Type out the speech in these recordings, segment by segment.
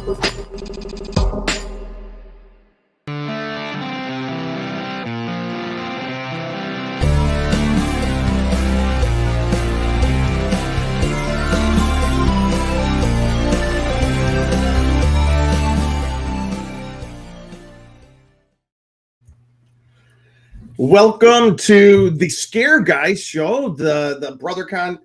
Welcome to the Scare Guys Show, the BrotherCon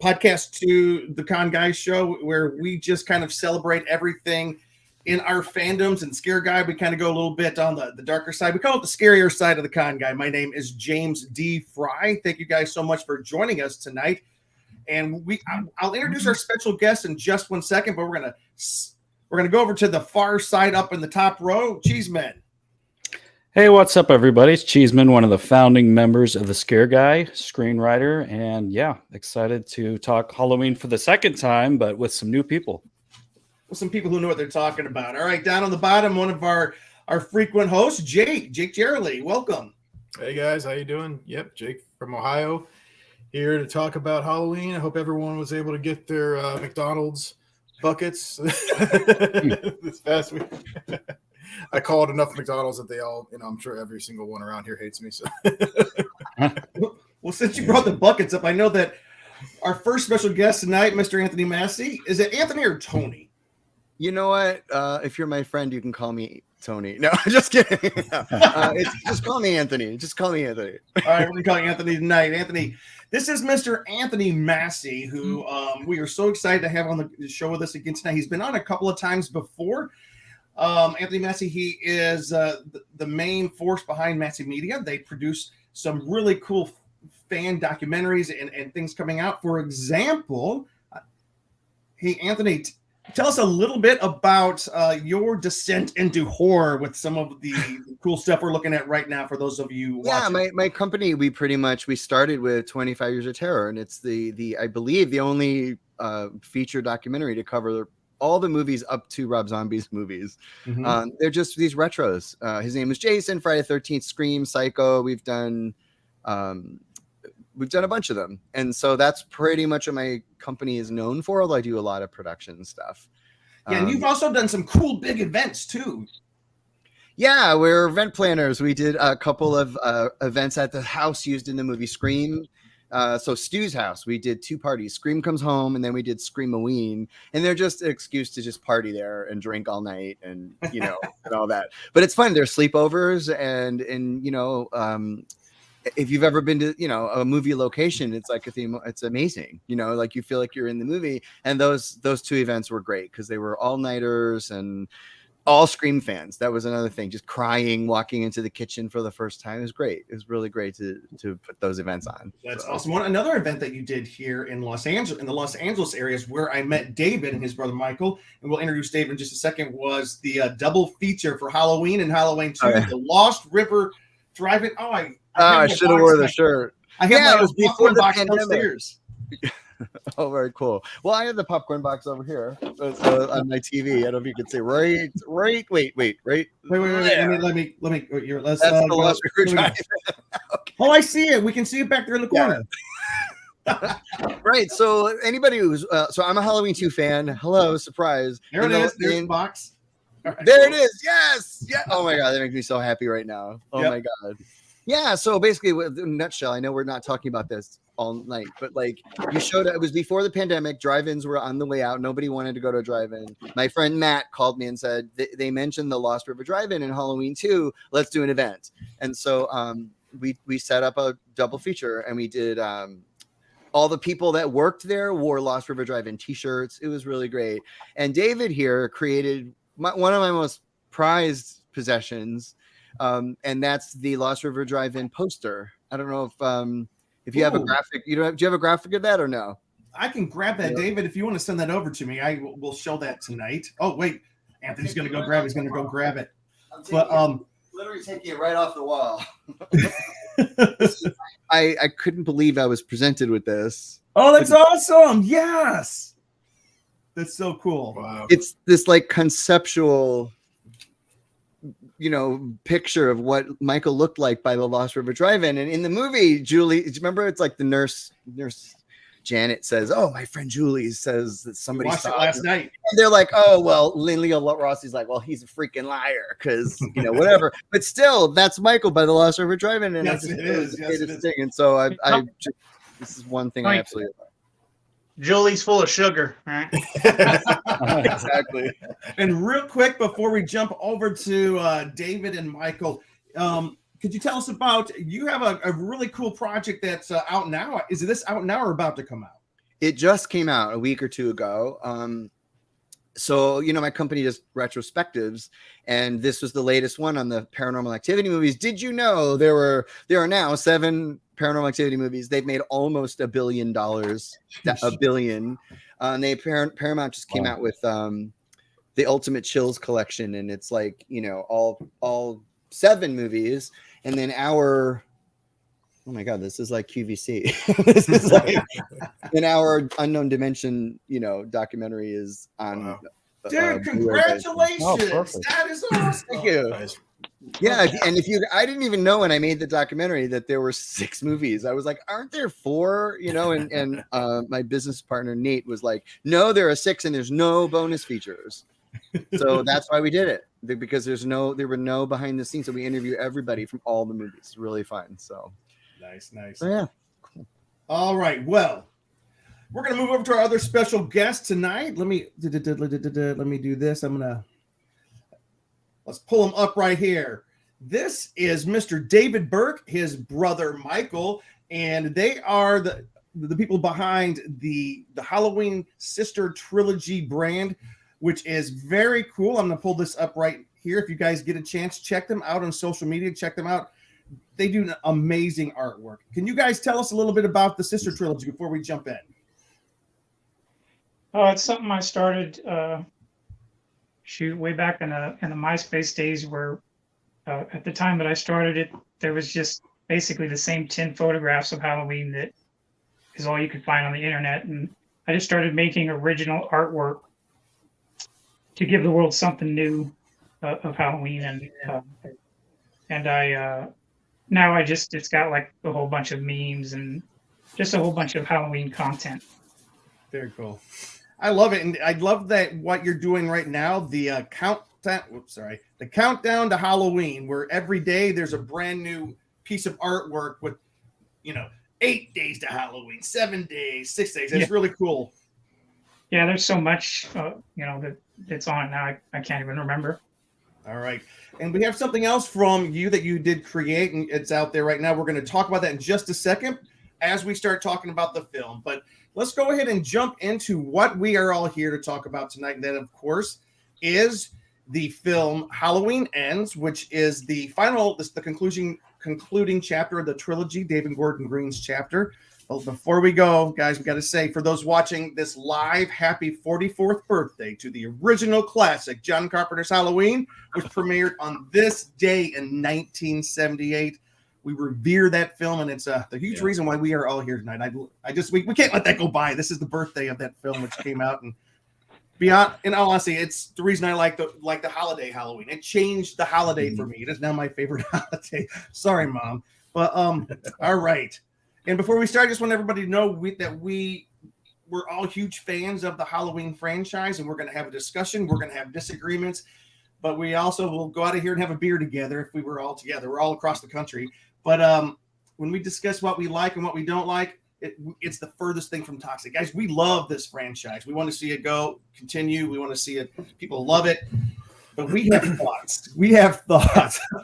podcast to the Con Guys Show, where we just kind of celebrate everything in our fandoms. And Scare Guy, we kind of go a little bit on the darker side. We call it the scarier side of the Con Guy. My name is James D. Fry. Thank you guys so much for joining us tonight. And I'll introduce our special guest in just 1 second, but we're gonna go over to the far side up in the top row. Cheeseman. Hey, what's up, everybody? It's Cheeseman, one of the founding members of the Scare Guy, screenwriter, and yeah, excited to talk Halloween for the second time, but with some new people. With some people who know what they're talking about. All right, down on the bottom, one of our frequent hosts, Jake Jerley. Welcome. Hey guys, how you doing? Yep, Jake from Ohio, here to talk about Halloween. I hope everyone was able to get their McDonald's buckets this past week. I called enough McDonald's that they all, I'm sure every single one around here hates me. So, well, since you brought the buckets up, I know that our first special guest tonight, Mr. Anthony Masi, is it Anthony or Tony? You know what? If you're my friend, you can call me Tony. No, just kidding. Just call me Anthony. Just call me Anthony. All right, we're calling Anthony tonight. Anthony, this is Mr. Anthony Masi, who we are so excited to have on the show with us again tonight. He's been on a couple of times before. Anthony Masi, he is the main force behind Masi Media. They produce some really cool fan documentaries and things coming out. For example, hey, Anthony, tell us a little bit about your descent into horror with some of the cool stuff we're looking at right now for those of you watching. Yeah, my company, we started with 25 Years of Terror, and it's the I believe the only feature documentary to cover all the movies up to Rob Zombie's movies. Mm-hmm. They're just these retros. His name is Jason, Friday the 13th, Scream, Psycho. We've done a bunch of them. And so that's pretty much what my company is known for, although I do a lot of production stuff. Yeah, and you've also done some cool big events too. Yeah, we're event planners. We did a couple of events at the house used in the movie Scream. So Stu's house, we did 2 parties. Scream Comes Home, and then we did Screamoween, and they're just an excuse to just party there and drink all night, and and all that. But it's fun. There's sleepovers, and if you've ever been to a movie location, it's like it's amazing. Like you feel like you're in the movie. And those 2 events were great because they were all nighters and all Scream fans. That was another thing. Just crying, walking into the kitchen for the first time. It was great. It was really great to put those events on. That's awesome. Another event that you did here in Los Angeles, in the Los Angeles area, is where I met David and his brother Michael, and we'll introduce David in just a second, was the double feature for Halloween and Halloween 2, the Lost River Drive-In. I should have wore the shirt. I have my popcorn box downstairs. Oh, very cool. Well, I have the popcorn box over here on my TV. I don't know if you can see. Wait. Let me. Let's. That's the Lost River Drive. Okay. Oh, I see it. We can see it back there in the corner. Yeah. Right. So anybody who's so I'm a Halloween 2 fan. Hello, surprise. There it is. There's the box. Right, there it is. Yes. Yeah. Oh my God, that makes me so happy right now. Oh my God. Yeah. So basically, in a nutshell, I know we're not talking about this all night, but like you showed it was before the pandemic. Drive-ins were on the way out. Nobody wanted to go to a drive-in. My friend Matt called me and said they mentioned the Lost River Drive-In in Halloween 2. Let's do an event. And so we set up a double feature, and we did all the people that worked there wore Lost River Drive-In t-shirts. It was really great. And David here created one of my most prized possessions, and that's the Lost River Drive-In poster. I don't know if you have a graphic. Do you have a graphic of that or no? I can grab that, David. If you want to send that over to me, I will show that tonight. Oh wait, Anthony's going to go grab. He's going to go grab it. Literally taking it right off the wall. I couldn't believe I was presented with this. Oh, that's awesome! Yes, that's so cool. Wow. It's this like conceptual, picture of what Michael looked like by the Lost River Drive-In. And in the movie, Julie, remember it's like the nurse Janet says, "Oh, my friend Julie says that somebody Watched it saw last it." night. And they're like, "Oh, well," Leo Rossi's like, "Well, he's a freaking liar because whatever." But still, that's Michael by the Lost River Drive-In, and Yes, I just it it was is. the Yes, it greatest is. thing. And so I just, this is one thing I absolutely love. Julie's full of sugar. Right? Exactly. And real quick before we jump over to David and Michael, could you tell us about, you have a really cool project that's out now. Is this out now or about to come out? It just came out a week or two ago. So, my company does retrospectives, and this was the latest one on the Paranormal Activity movies. Did you know there are now 7 Paranormal Activity movies? They've made almost $1 billion. $1 billion. Paramount just came out with the Ultimate Chills collection, and it's like all 7 movies, and then our. Oh my God, this is like QVC. This is like in our Unknown Dimension, documentary is on. Wow. Dude, congratulations! That is awesome. Thank you. Nice. Yeah, and I didn't even know when I made the documentary that there were 6 movies. I was like, aren't there 4? And my business partner Nate was like, no, there are 6, and there's no bonus features. So that's why we did it, because there were no behind the scenes. So we interview everybody from all the movies. It's really fun. So. Nice. So, yeah. Cool. All right. Well, we're gonna move over to our other special guest tonight. Let me do this. Let's pull him up right here. This is Mr. David Burk, his brother Michael, and they are the people behind the Halloween Sister Trilogy brand, which is very cool. I'm gonna pull this up right here. If you guys get a chance, check them out on social media. Check them out. They do an amazing artwork. Can you guys tell us a little bit about the Sister Trilogy before we jump in? Oh, it's something I started way back in the MySpace days, where at the time that I started it, there was just basically the same 10 photographs of Halloween that is all you could find on the internet, and I just started making original artwork to give the world something new of Halloween, and I. Now it's got like a whole bunch of memes and just a whole bunch of Halloween content. Very cool. I love it. And I love that what you're doing right now, the countdown to Halloween, where every day there's a brand new piece of artwork with, 8 days to Halloween, 7 days, 6 days. It's really cool. Yeah, there's so much, that's on it now. I can't even remember. All right. And we have something else from you that you did create, and it's out there right now. We're going to talk about that in just a second as we start talking about the film. But let's go ahead and jump into what we are all here to talk about tonight. And that, of course, is the film Halloween Ends, which is the concluding chapter of the trilogy, David Gordon Green's chapter. Well, before we go, guys, we got to say, for those watching this live, happy 44th birthday to the original classic, John Carpenter's Halloween, which premiered on this day in 1978. We revere that film, and it's the huge reason why we are all here tonight. We can't let that go by. This is the birthday of that film, which came out, and beyond, in all honesty, it's the reason I like the holiday Halloween. It changed the holiday for me. It is now my favorite holiday. Sorry, Mom, but all right. And before we start, I just want everybody to know that we're all huge fans of the Halloween franchise, and we're going to have a discussion. We're going to have disagreements, but we also will go out of here and have a beer together if we were all together. We're all across the country. But when we discuss what we like and what we don't like, it's the furthest thing from toxic. Guys, we love this franchise. We want to see it continue. We want to see it. People love it. But we have thoughts.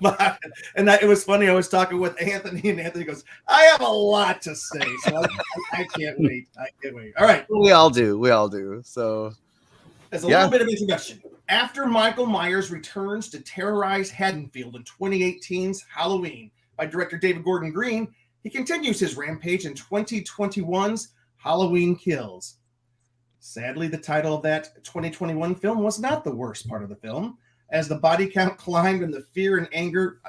About it. And it was funny. I was talking with Anthony, and Anthony goes, I have a lot to say. So I can't wait. All right. We all do. So as a little bit of introduction, after Michael Myers returns to terrorize Haddonfield in 2018's Halloween by director David Gordon Green, he continues his rampage in 2021's Halloween Kills. Sadly, the title of that 2021 film was not the worst part of the film, as the body count climbed and the fear and anger,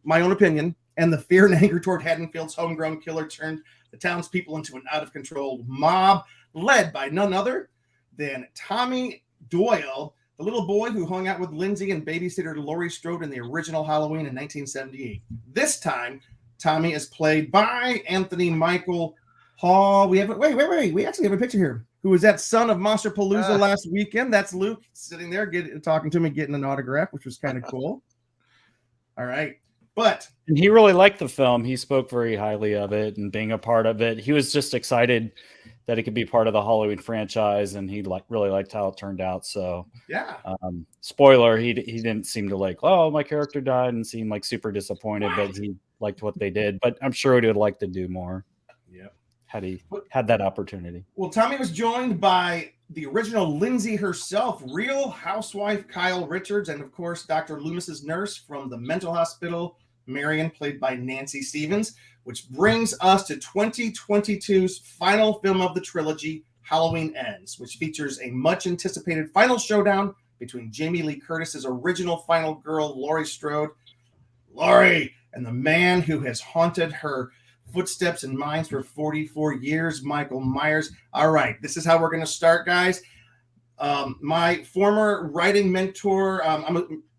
my own opinion, and the fear and anger toward Haddonfield's homegrown killer turned the townspeople into an out-of-control mob led by none other than Tommy Doyle, the little boy who hung out with Lindsay and babysitter Laurie Strode in the original Halloween in 1978. This time, Tommy is played by Anthony Michael Paul. We have wait. We actually have a picture here. Who was that son of Monster Palooza last weekend? That's Luke sitting there talking to me, getting an autograph, which was kind of cool. All right. And he really liked the film. He spoke very highly of it and being a part of it. He was just excited that it could be part of the Halloween franchise, and he really liked how it turned out. So yeah. Spoiler, he didn't seem to like, oh, my character died, and seem like super disappointed, but he liked what they did. But I'm sure he would like to do more. Yeah. Had he had that opportunity. Well, Tommy was joined by the original Lindsay herself, Real Housewife Kyle Richards, and of course, Dr. Loomis's nurse from the mental hospital, Marion, played by Nancy Stevens, which brings us to 2022's final film of the trilogy, Halloween Ends, which features a much-anticipated final showdown between Jamie Lee Curtis's original final girl, Laurie Strode, and the man who has haunted her footsteps and minds for 44 years, Michael Myers. All right, this is how we're going to start, guys. My former writing mentor,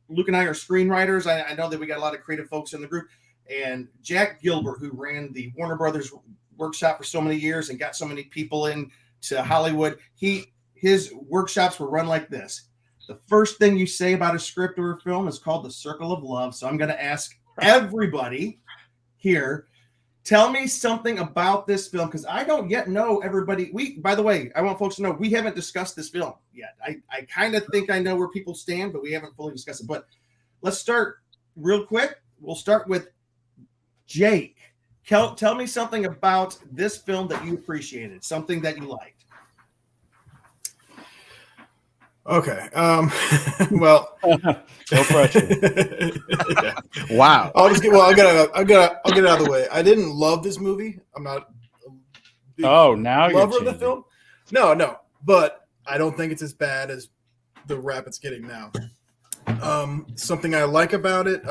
Luke and I are screenwriters. I know that we got a lot of creative folks in the group. And Jack Gilbert, who ran the Warner Brothers workshop for so many years and got so many people into Hollywood, his workshops were run like this. The first thing you say about a script or a film is called the circle of love. So I'm going to ask everybody here, tell me something about this film, because I don't yet know everybody. By the way, I want folks to know we haven't discussed this film yet. I kind of think I know where people stand, but we haven't fully discussed it. But let's start real quick. We'll start with Jake. Tell me something about this film that you appreciated, something that you liked. Okay. Well, No pressure. yeah. Wow. I'll get it out of the way. I didn't love this movie. I'm not a big now you're lover of the changing. film. No, but I don't think it's as bad as the rap it's getting now. Something I like about it,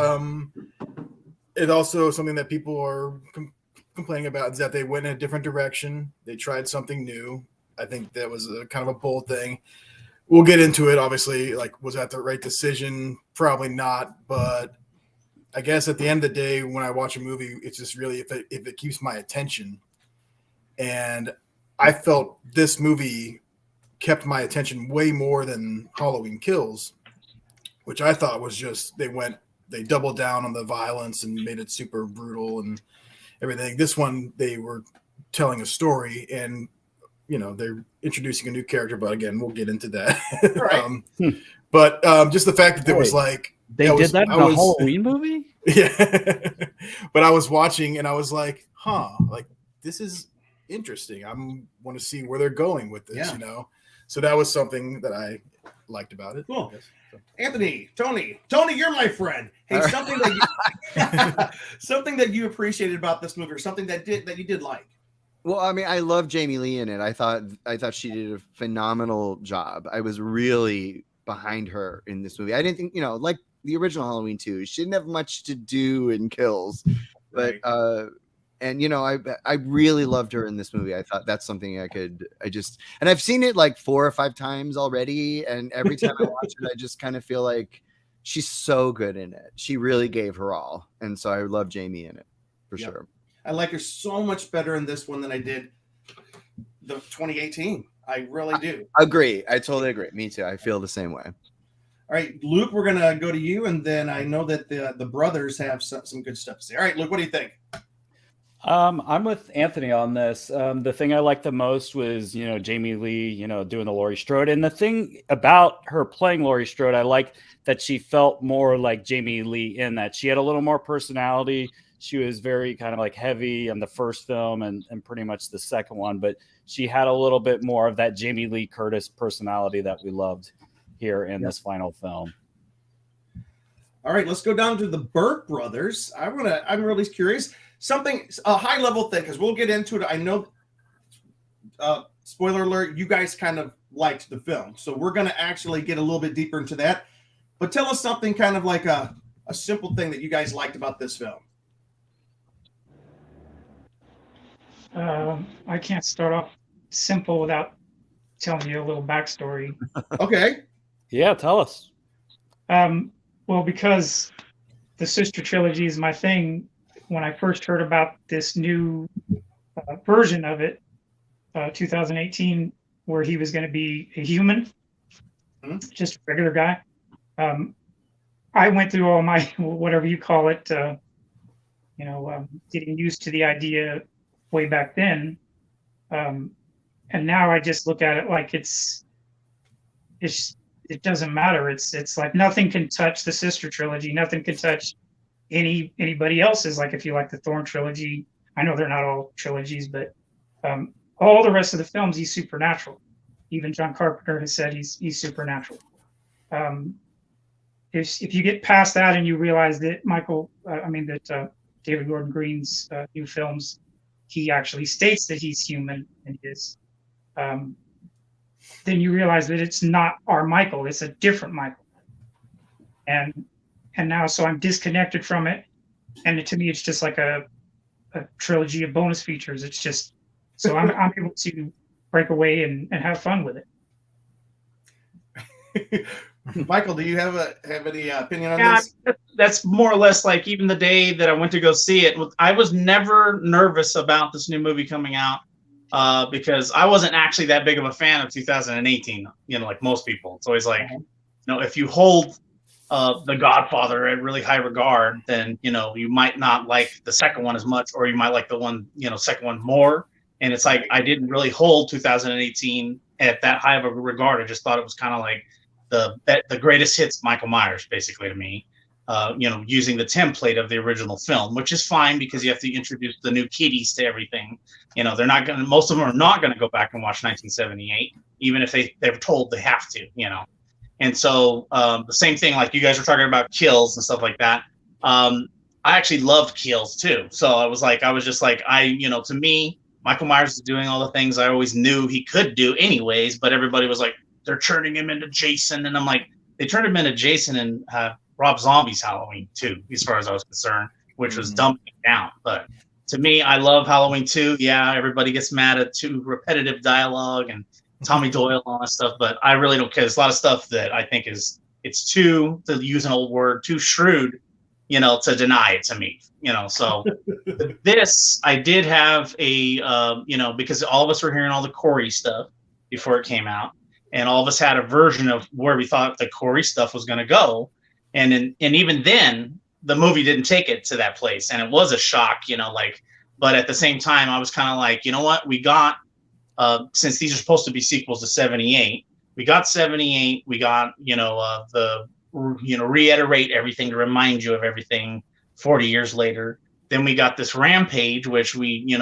it's also something that people are complaining about, is that they went in a different direction. They tried something new. I think that was a kind of a bold thing. We'll get into it, obviously. Like, was that the right decision? Probably not. But I guess at the end of the day, when I watch a movie, it's just really if it keeps my attention. And I felt this movie kept my attention way more than Halloween Kills, which I thought was just they doubled down on the violence and made it super brutal and everything. This one, they were telling a story, and they're introducing a new character, but again, we'll get into that. Right. But just the fact that there was like They did that in a Halloween movie? Yeah. But I was watching and I was like, like this is interesting. I want to see where they're going with this, So that was something that I liked about it. Cool. Anthony, Tony, you're my friend. Hey, something that you appreciated about this movie, or something that you did like. Well, I mean, I love Jamie Lee in it. I thought she did a phenomenal job. I was really behind her in this movie. I didn't think, like the original Halloween 2, she didn't have much to do in Kills, but I really loved her in this movie. I thought that's something and I've seen it like 4 or 5 times already, and every time I watch it, I just kind of feel like she's so good in it. She really gave her all, and so I love Jamie in it for sure. I like her so much better in this one than I did the 2018. I really do. Agree. I totally agree. Me too. I feel the same way. All right, Luke, we're going to go to you, and then I know that the brothers have some good stuff to say. All right, Luke, what do you think? I'm with Anthony on this. The thing I liked the most was, Jamie Lee, doing the Laurie Strode. And the thing about her playing Laurie Strode, I like that she felt more like Jamie Lee in that she had a little more personality. She was very kind of like heavy in the first film and pretty much the second one, but she had a little bit more of that Jamie Lee Curtis personality that we loved here in this final film. All right, let's go down to the Burk brothers. I'm really curious. A high level thing, because we'll get into it. I know, spoiler alert, you guys kind of liked the film, so we're going to actually get a little bit deeper into that. But tell us something kind of like a simple thing that you guys liked about this film. I can't start off simple without telling you a little backstory. Okay. Yeah, tell us. Well, because the Sister Trilogy is my thing, when I first heard about this new version of it, 2018, where he was going to be a human, just a regular guy. I went through all my, whatever you call it, getting used to the idea way back then. And now I just look at it like it doesn't matter. It's like nothing can touch the Sister Trilogy. Nothing can touch anybody else's. Like if you like the Thorn Trilogy, I know they're not all trilogies, but all the rest of the films, he's supernatural. Even John Carpenter has said he's supernatural. If you get past that and you realize that David Gordon Green's new films, he actually states that he's human in his, then you realize that it's not our Michael, it's a different Michael. And now, so I'm disconnected from it. And to me, it's just like a trilogy of bonus features. It's just, so I'm able to break away and have fun with it. Michael, do you have any opinion on this? That's more or less like even the day that I went to go see it. I was never nervous about this new movie coming out because I wasn't actually that big of a fan of 2018. Like most people, it's always like, if you hold The Godfather at really high regard, then you might not like the second one as much, or you might like the one second one more. And it's like I didn't really hold 2018 at that high of a regard. I just thought it was kind of like the greatest hits Michael Myers, basically, to me, using the template of the original film, which is fine because you have to introduce the new kiddies to everything. Most of them are not going to go back and watch 1978, even if they're told they have to, And so the same thing, like you guys were talking about kills and stuff like that. I actually loved kills too. So I was just like, to me, Michael Myers is doing all the things I always knew he could do anyways, but everybody was like, they're turning him into Jason. And I'm like, they turned him into Jason in Rob Zombie's Halloween 2, as far as I was concerned, which was dumping down. But to me, I love Halloween 2. Yeah, everybody gets mad at too repetitive dialogue and Tommy Doyle and all that stuff, but I really don't care. There's a lot of stuff that I think it's too, to use an old word, too shrewd, to deny it to me, so this, I did have because all of us were hearing all the Corey stuff before it came out, and all of us had a version of where we thought the Corey stuff was going to go. And even then the movie didn't take it to that place. And it was a shock, but at the same time, I was kind of like, you know what, we got, since these are supposed to be sequels to 78, we got 78, we got, reiterate everything to remind you of everything 40 years later. Then we got this Rampage, which we,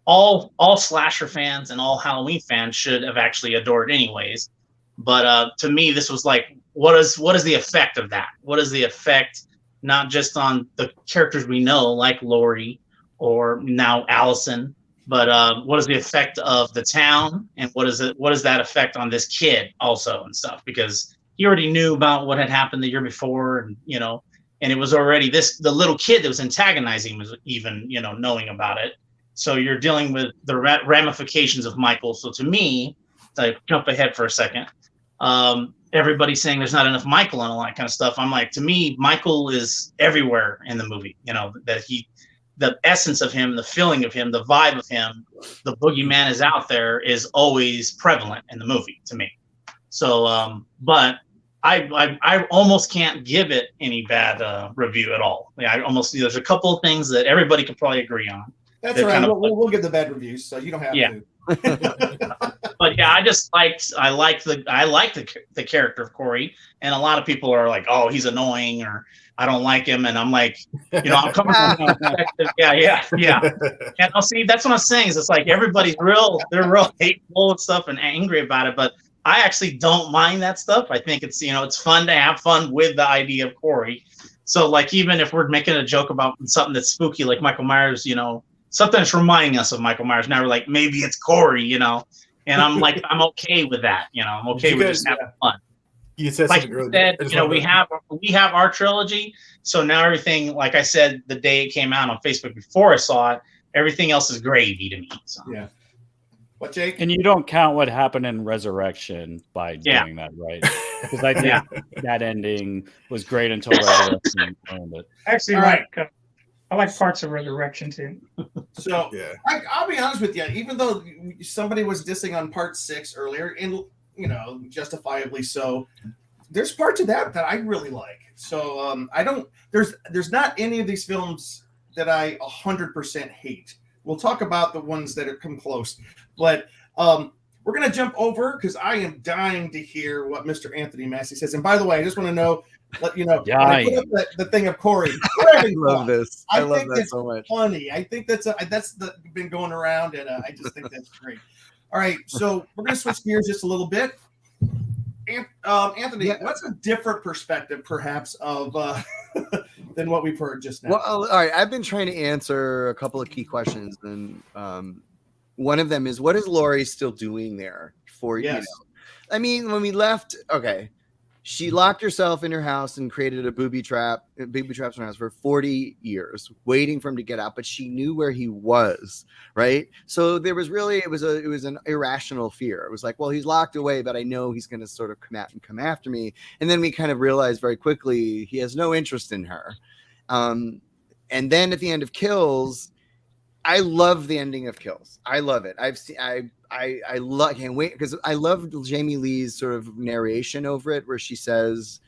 all slasher fans and all Halloween fans should have actually adored anyways. But to me, this was like, what is the effect of that? What is the effect, not just on the characters we know, like Laurie or now Allison, but what is the effect of the town, and what is that effect on this kid also and stuff? Because he already knew about what had happened the year before, and and it was already the little kid that was antagonizing was even knowing about it. So you're dealing with the ramifications of Michael. So to me, to jump ahead for a second, everybody's saying there's not enough Michael and all that kind of stuff. I'm like, to me, Michael is everywhere in the movie. That the essence of him, the feeling of him, the vibe of him, the boogeyman is out there, is always prevalent in the movie to me. So, but I almost can't give it any bad review at all. There's a couple of things that everybody could probably agree on. That's right. We'll give the bad reviews, so you don't have to. But yeah, I like the character of Corey, and a lot of people are like, oh, he's annoying, or I don't like him, and I'm like, I'm coming from that perspective. Yeah. And I'll see, that's what I'm saying, is it's like they're real hateful and stuff and angry about it, but I actually don't mind that stuff. I think it's, it's fun to have fun with the idea of Corey. So like, even if we're making a joke about something that's spooky, like Michael Myers, something that's reminding us of Michael Myers, now we're like, maybe it's Corey, and I'm like, I'm okay with that. I'm okay with just having fun. You said like something you said, we have our trilogy. So now everything, like I said, the day it came out on Facebook before I saw it, everything else is gravy to me. So. Yeah. What, Jake? And you don't count what happened in Resurrection by doing that, right? Because I think that ending was great until Resurrection ruined it. Actually, I like parts of Resurrection too. So Yeah. I'll be honest with you. Even though somebody was dissing on part 6 earlier, and justifiably so, there's parts of that I really like. So I don't. There's not any of these films that I 100% hate. We'll talk about the ones that are come close, but we're gonna jump over because I am dying to hear what Mr. Anthony Massey says. And by the way, I just want to let you know, when I put up the thing of Corey. I love this. I love think that it's so much. funny. I think that's been going around, and I just think that's great. All right, so we're gonna switch gears just a little bit. Anthony, what's a different perspective, perhaps, of than what we've heard just now? Well, all right. I've been trying to answer a couple of key questions, and one of them is, what is Laurie still doing there for you? I mean, when we left, okay, she locked herself in her house and created a booby traps in her house for 40 years, waiting for him to get out. But she knew where he was, right? So there was really, it was an irrational fear. It was like, well, he's locked away, but I know he's going to sort of come out and come after me. And then we kind of realized very quickly he has no interest in her. And then at the end of Kills, I love the ending of Kills. I love it. I can't wait because I love Jamie Lee's sort of narration over it, where she says,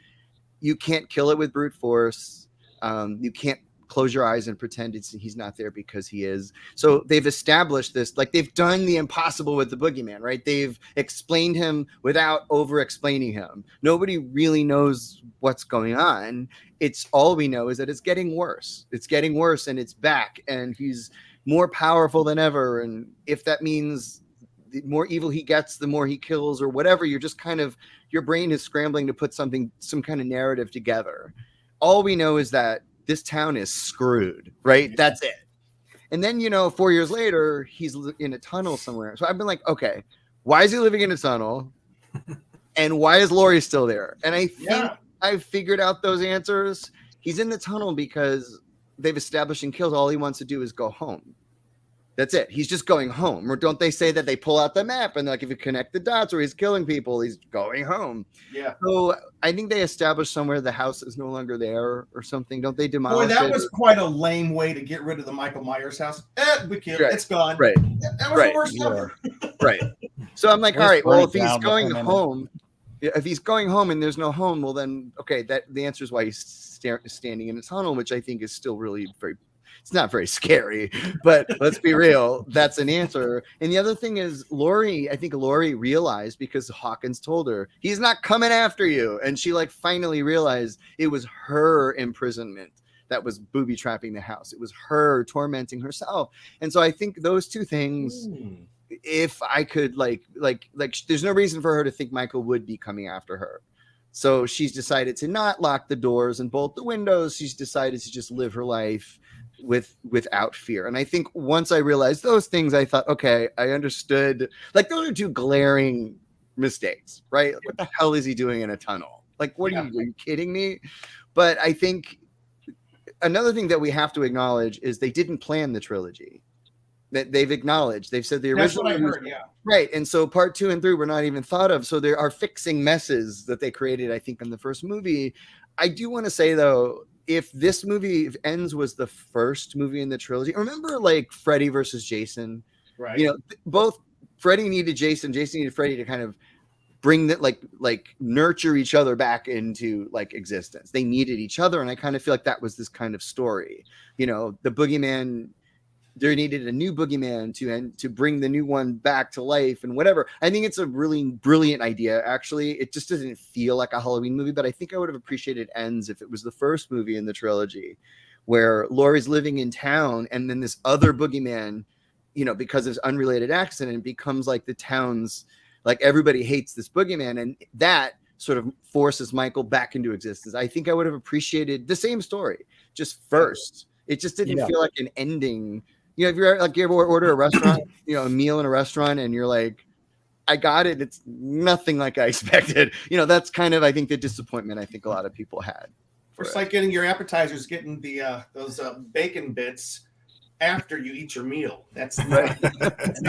"You can't kill it with brute force. You can't close your eyes and pretend he's not there because he is." So they've established this, like they've done the impossible with the boogeyman, right? They've explained him without over-explaining him. Nobody really knows what's going on. It's all we know is that it's getting worse. It's getting worse, and it's back, and he's more powerful than ever. And if that means the more evil he gets, the more he kills or whatever, you're just kind of, your brain is scrambling to put some kind of narrative together. All we know is that this town is screwed, right? That's it. And then, 4 years later, he's in a tunnel somewhere. So I've been like, okay, why is he living in a tunnel? And why is Laurie still there? And I think I've figured out those answers. He's in the tunnel because they've established in Kills all he wants to do is go home. That's it. He's just going home. Or don't they say that they pull out the map and like if you connect the dots or he's killing people, he's going home. Yeah. So I think they established somewhere the house is no longer there or something. Don't they demolish it? Boy, that was quite a lame way to get rid of the Michael Myers house. We killed it. It's gone. Right. That was the worst ever. Right. So I'm like, all right, well, if he's going home, and there's no home, well then, okay, that the answer is why he's standing in a tunnel, which I think is still really it's not very scary, but let's be real, that's an answer. And the other thing is I think Laurie realized, because Hawkins told her, he's not coming after you. And she finally realized it was her imprisonment that was booby trapping the house. It was her tormenting herself. And so I think those two things, if I could there's no reason for her to think Michael would be coming after her. So she's decided to not lock the doors and bolt the windows. She's decided to just live her life without fear. And I think once I realized those things, I thought, okay, I understood. Those are two glaring mistakes, right? What the hell is he doing in a tunnel? Are you kidding me? But I think another thing that we have to acknowledge is they didn't plan the trilogy. That they've acknowledged. They've said the original. That's what I heard, yeah. Right. And so part 2 and 3 were not even thought of. So there are fixing messes that they created, I think, in the first movie. I do want to say, though, if this movie ends was the first movie in the trilogy, remember Freddy versus Jason? Right. Both Freddy needed Jason needed Freddy to kind of bring that nurture each other back into existence. They needed each other. And I kind of feel like that was this kind of story. The boogeyman, there needed a new boogeyman to bring the new one back to life and whatever. I think it's a really brilliant idea. Actually, it just doesn't feel like a Halloween movie, but I think I would have appreciated ends if it was the first movie in the trilogy where Laurie's living in town and then this other boogeyman, because of this unrelated accident, becomes the town's, everybody hates this boogeyman, and that sort of forces Michael back into existence. I think I would have appreciated the same story, just first. It just didn't feel like an ending. If you're you ever order a restaurant, a meal in a restaurant, and you're like, I got it. It's nothing like I expected. That's kind of, I think, the disappointment I think a lot of people had. It's like getting your appetizers, getting those bacon bits after you eat your meal. That's right.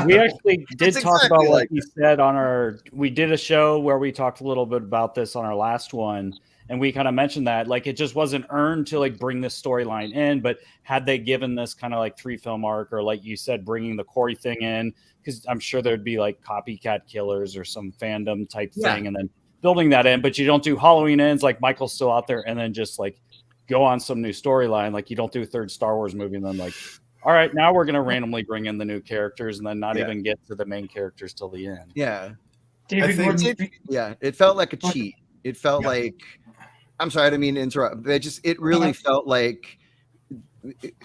We actually did talk exactly about what you said we did a show where we talked a little bit about this on our last one. And we kind of mentioned that, like, it just wasn't earned to like bring this storyline in. But had they given this kind of like 3-film arc, or like you said, bringing the Corey thing in, because I'm sure there'd be like copycat killers or some fandom type thing, and then building that in. But you don't do Halloween ends, like Michael's still out there, and then just like go on some new storyline. Like you don't do a third Star Wars movie and then like, all right, now we're going to randomly bring in the new characters and then not even get to the main characters till the end. Yeah. David, It felt like a cheat. It felt like, I'm sorry, I didn't mean to interrupt, but it really felt like,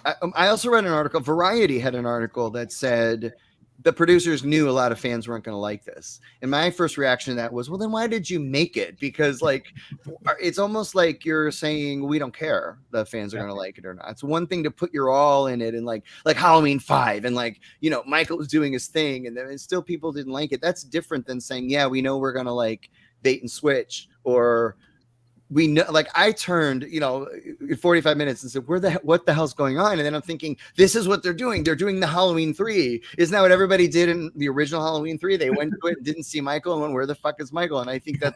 I also read an article, Variety had an article that said the producers knew a lot of fans weren't going to like this. And my first reaction to that was, well, then why did you make it? Because like, it's almost like you're saying, we don't care the fans are going to like it or not. It's one thing to put your all in it, and like Halloween 5, and like, you know, Michael was doing his thing and then still people didn't like it. That's different than saying, yeah, we know we're going to like bait and switch, or we know, like I turned, you know, 45 minutes and said, what the hell's going on? And then I'm thinking, this is what they're doing. They're doing the Halloween 3. Isn't that what everybody did in the original Halloween 3? They went to it and didn't see Michael and went, where the fuck is Michael? And I think that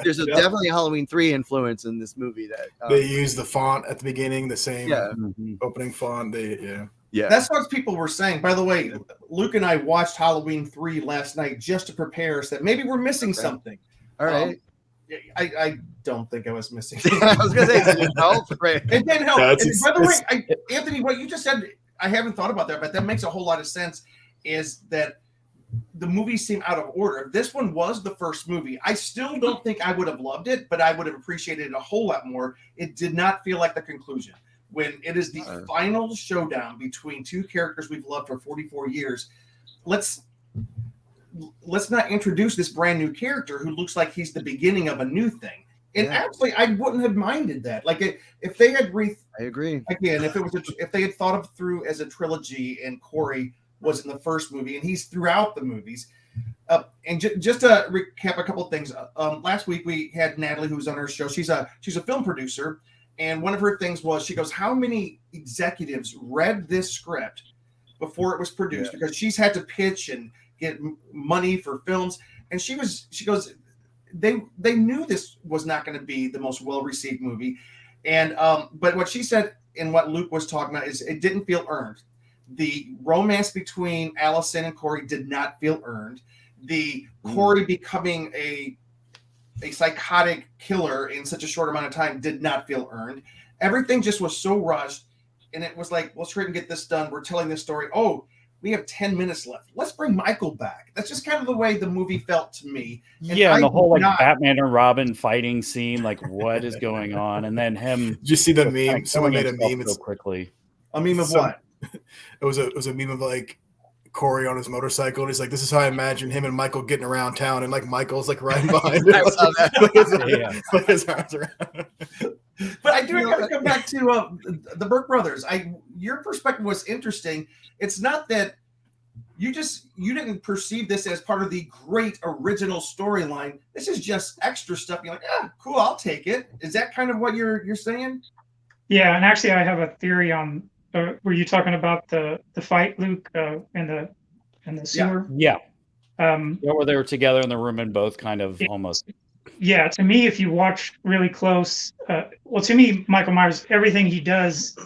there's definitely a Halloween 3 influence in this movie that they use the font at the beginning, the same Mm-hmm. opening font. That's what people were saying. By the way, Luke and I watched Halloween 3 last night just to prepare us that maybe we're missing something. All right. I don't think I was missing. I was going to say, it didn't help. Right. It didn't help. And by the way, Anthony, what you just said, I haven't thought about that, but that makes a whole lot of sense, is that the movies seem out of order. If this one was the first movie, I still don't think I would have loved it, but I would have appreciated it a whole lot more. It did not feel like the conclusion. When it is the final showdown between two characters we've loved for 44 years, let's not introduce this brand new character who looks like he's the beginning of a new thing. And actually, I wouldn't have minded that. Like if they had I agree. Again, if they had thought of through as a trilogy, and Corey was in the first movie and he's throughout the movies. And just to recap a couple of things. Last week we had Natalie, who was on our show. She's a film producer, and one of her things was, she goes, how many executives read this script before it was produced? Because she's had to pitch and get money for films, and she goes, they knew this was not going to be the most well-received movie, and but what she said and what Luke was talking about is it didn't feel earned. The romance between Allison and Corey did not feel earned. The Corey becoming a psychotic killer in such a short amount of time did not feel earned. Everything just was so rushed, and it was like, let's try and get this done. We're telling this story. Oh, we have 10 minutes left. Let's bring Michael back. That's just kind of the way the movie felt to me. And the whole like Batman and Robin fighting scene, like what is going on? And then him. Did you see the meme? Someone made a meme so quickly. A meme of what? It was a meme of like Corey on his motorcycle, and he's like, this is how I imagine him and Michael getting around town, and like Michael's like riding behind him. I saw that. Put his arms around. But I do want to come back to the Burk brothers. Your perspective was interesting. It's not that you didn't perceive this as part of the great original storyline. This is just extra stuff. You're like, cool, I'll take it. Is that kind of what you're saying? Yeah, and actually, I have a theory on. Were you talking about the fight, Luke, in the sewer? Yeah. Where they were together in the room and both kind of almost. Yeah, to me, if you watch really close, to me, Michael Myers, everything he does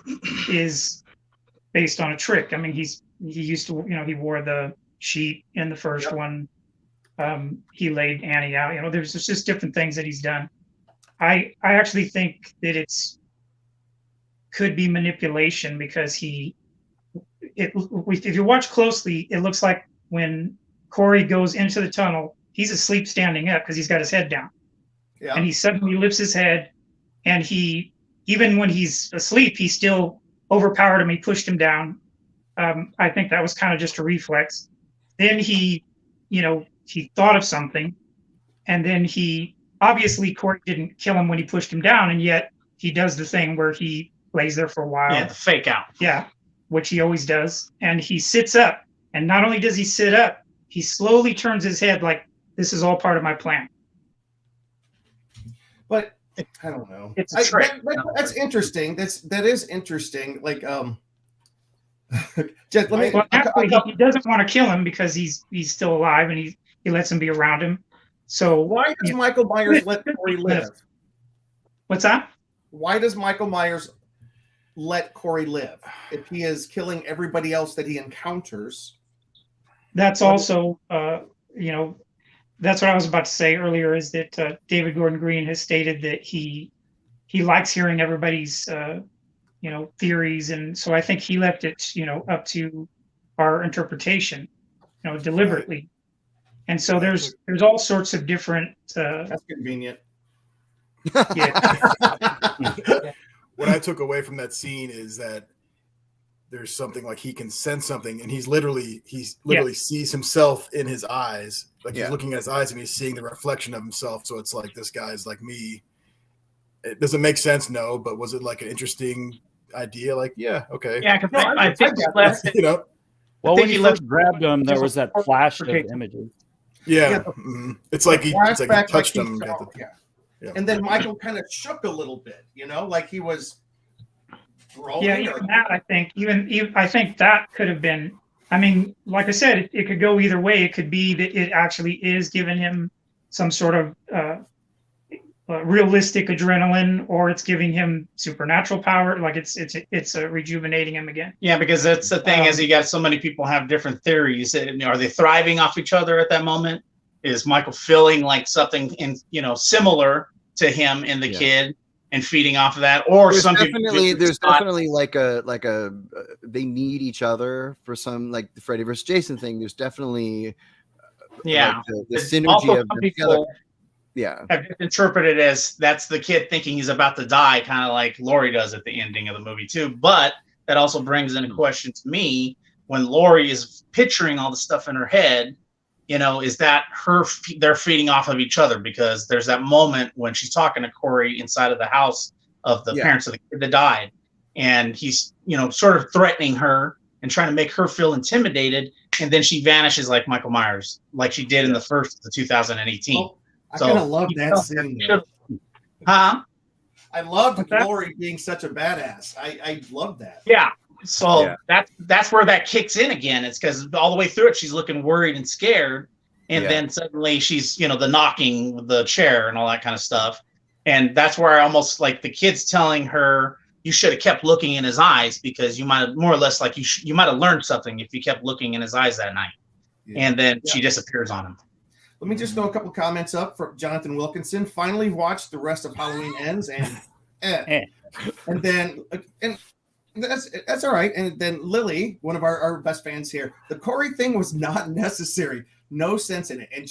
is based on a trick. I mean, he used to, he wore the sheet in the first one. He laid Annie out. There's just different things that he's done. I actually think that could be manipulation, because if you watch closely, it looks like when Corey goes into the tunnel, he's asleep standing up because he's got his head down. Yeah. And he suddenly lifts his head, and even when he's asleep, he still overpowered him. He pushed him down. I think that was kind of just a reflex. Then he thought of something, and then obviously Corey didn't kill him when he pushed him down, and yet he does the thing where he lays there for a while. Yeah, the fake out. Yeah, which he always does. And he sits up. And not only does he sit up, he slowly turns his head like, this is all part of my plan. But I don't know. It's a trick. That's interesting. That is interesting. Like, he doesn't want to kill him because he's still alive, and he lets him be around him. So why does Michael Myers let Corey live? What's that? Why does Michael Myers let Corey live if he is killing everybody else that he encounters? That's also, that's what I was about to say earlier. Is that David Gordon Green has stated that he likes hearing everybody's theories, and so I think he left it up to our interpretation, deliberately. And so there's all sorts of different. That's convenient. Yeah. What I took away from that scene is that there's something like he can sense something, and he literally sees himself in his eyes, like he's looking at his eyes and he's seeing the reflection of himself. So it's like, this guy's like me. It doesn't make sense, no, but was it like an interesting idea? Like, yeah, okay, Yeah, because I think he left it. Well, when he left first grabbed him, there was that flash of images. Yeah, it's like he touched him. And then Michael kind of shook a little bit, like he was rolling. Yeah, even that, I think, I think that could have been, I mean, like I said, it could go either way. It could be that it actually is giving him some sort of realistic adrenaline, or it's giving him supernatural power. Like it's rejuvenating him again. Yeah, because that's the thing is you got so many people have different theories. Are they thriving off each other at that moment? Is Michael feeling like something similar to him in the kid and feeding off of that? Or there's something definitely like a they need each other for some, like the Freddy versus Jason thing. There's definitely like the synergy of people have interpreted as that's the kid thinking he's about to die, kind of like Laurie does at the ending of the movie too. But that also brings in a question to me, when Laurie is picturing all the stuff in her head, is that they're feeding off of each other? Because there's that moment when she's talking to Corey inside of the house of the parents of the kid that died, and he's sort of threatening her and trying to make her feel intimidated, and then she vanishes like Michael Myers, like she did in the first of the 2018. Well, I kind of love that scene. Huh? I loved Laurie being such a badass. I love that. Yeah. So that's where that kicks in again. It's because all the way through it, she's looking worried and scared. And then suddenly she's, the knocking with the chair and all that kind of stuff. And that's where I almost like the kid's telling her, you should have kept looking in his eyes, because you might have more or less like you might have learned something if you kept looking in his eyes that night. Yeah. And then she disappears on him. Let me just throw a couple comments up from Jonathan Wilkinson. Finally watched the rest of Halloween Ends and then that's all right. And then Lily, one of our best fans here, the Corey thing was not necessary. No sense in it. And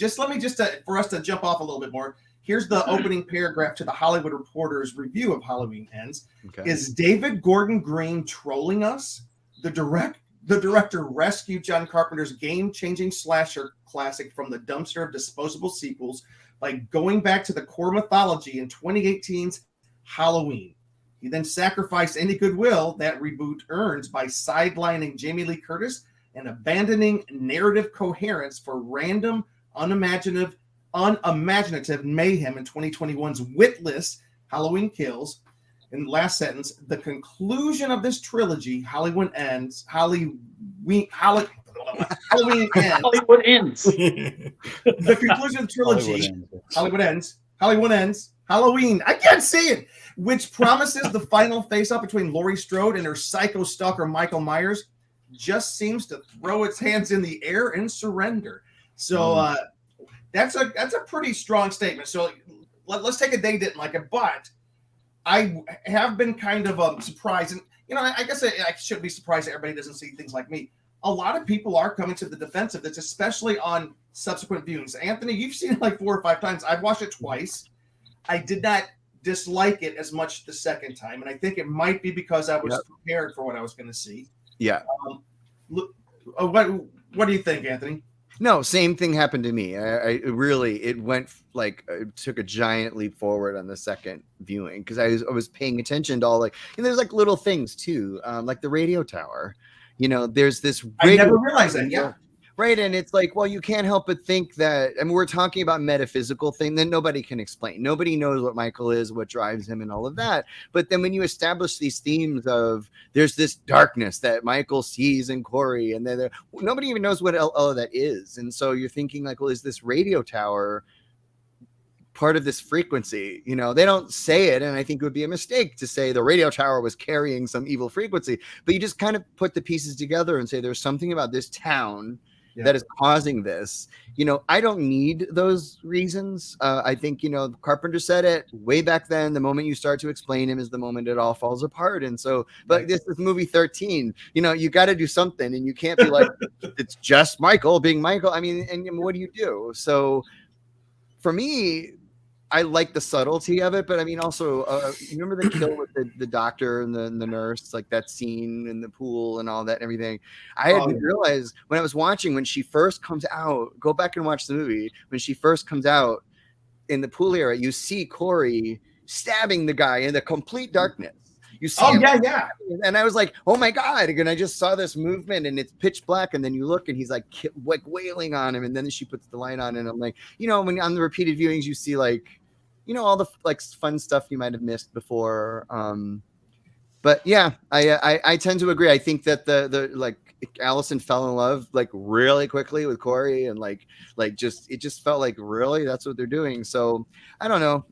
for us to jump off a little bit more, here's the opening paragraph to the Hollywood Reporter's review of Halloween Ends. Okay. Is David Gordon Green trolling us? The director rescued John Carpenter's game-changing slasher classic from the dumpster of disposable sequels by going back to the core mythology in 2018's Halloween. He then sacrificed any goodwill that reboot earns by sidelining Jamie Lee Curtis and abandoning narrative coherence for random, unimaginative mayhem in 2021's witless Halloween Kills. In the last sentence, the conclusion of this trilogy, Halloween ends. The conclusion of the trilogy, Hollywood ends. Halloween. I can't say it. Which promises the final face-off between Laurie Strode and her psycho stalker Michael Myers, just seems to throw its hands in the air and surrender. So that's a pretty strong statement. So let's take it they didn't like it, but I have been kind of surprised, and I guess I should be surprised that everybody doesn't see things like me. A lot of people are coming to the defense of this, especially on subsequent viewings. Anthony, you've seen it like 4 or 5 times. I've watched it twice. I did not dislike it as much the second time, and I think it might be because I was prepared for what I was going to see. Yeah. What do you think, Anthony? No, same thing happened to me. It went like it took a giant leap forward on the second viewing, because I was paying attention to all and there's like little things too, like the radio tower. There's this. I never realized that. Yeah. Right. And it's like, well, you can't help but think that, we're talking about metaphysical thing that nobody can explain. Nobody knows what Michael is, what drives him, and all of that. But then when you establish these themes of there's this darkness that Michael sees in Corey, and then nobody even knows what all of that is. And so you're thinking like, well, is this radio tower part of this frequency. You know, they don't say it, and I think it would be a mistake to say the radio tower was carrying some evil frequency, but you just kind of put the pieces together and say there's something about this town that is causing this. You know, I don't need those reasons. I think, you know, Carpenter said it way back then. The moment you start to explain him is the moment it all falls apart. And so, but this is movie 13. You know, you got to do something, and you can't be like, it's just Michael being Michael. I mean, and what do you do? So for me, I like the subtlety of it, but I mean, also, you remember the kill with the doctor and the nurse, like that scene in the pool and all that and everything. I had realized when I was watching, when she first comes out, go back and watch the movie. When she first comes out in the pool area, you see Corey stabbing the guy in the complete darkness. You see him, and I was like, oh my God. And I just saw this movement, and it's pitch black. And then you look, and he's like wailing on him. And then she puts the light on, and I'm like, you know, when on the repeated viewings, you see like, you know, all the like fun stuff you might have missed before. But yeah, I tend to agree. I think that the like Allison fell in love like really quickly with Corey, and like just it just felt like really that's what they're doing. So I don't know.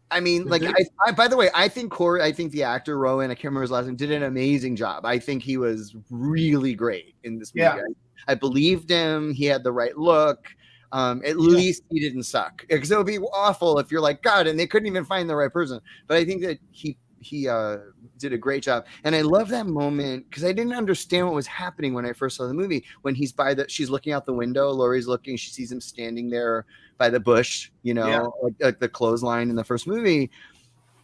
I mean, like I by the way, I think Corey, I think the actor Rowan, I can't remember his last name, did an amazing job. I think he was really great in this movie. Yeah. I believed him. He had the right look. At least he didn't suck, because it would be awful if you're like, God, and they couldn't even find the right person. But I think that he did a great job. And I love that moment because I didn't understand what was happening when I first saw the movie. When she's looking out the window, Laurie's looking, she sees him standing there by the bush, you know, like the clothesline in the first movie.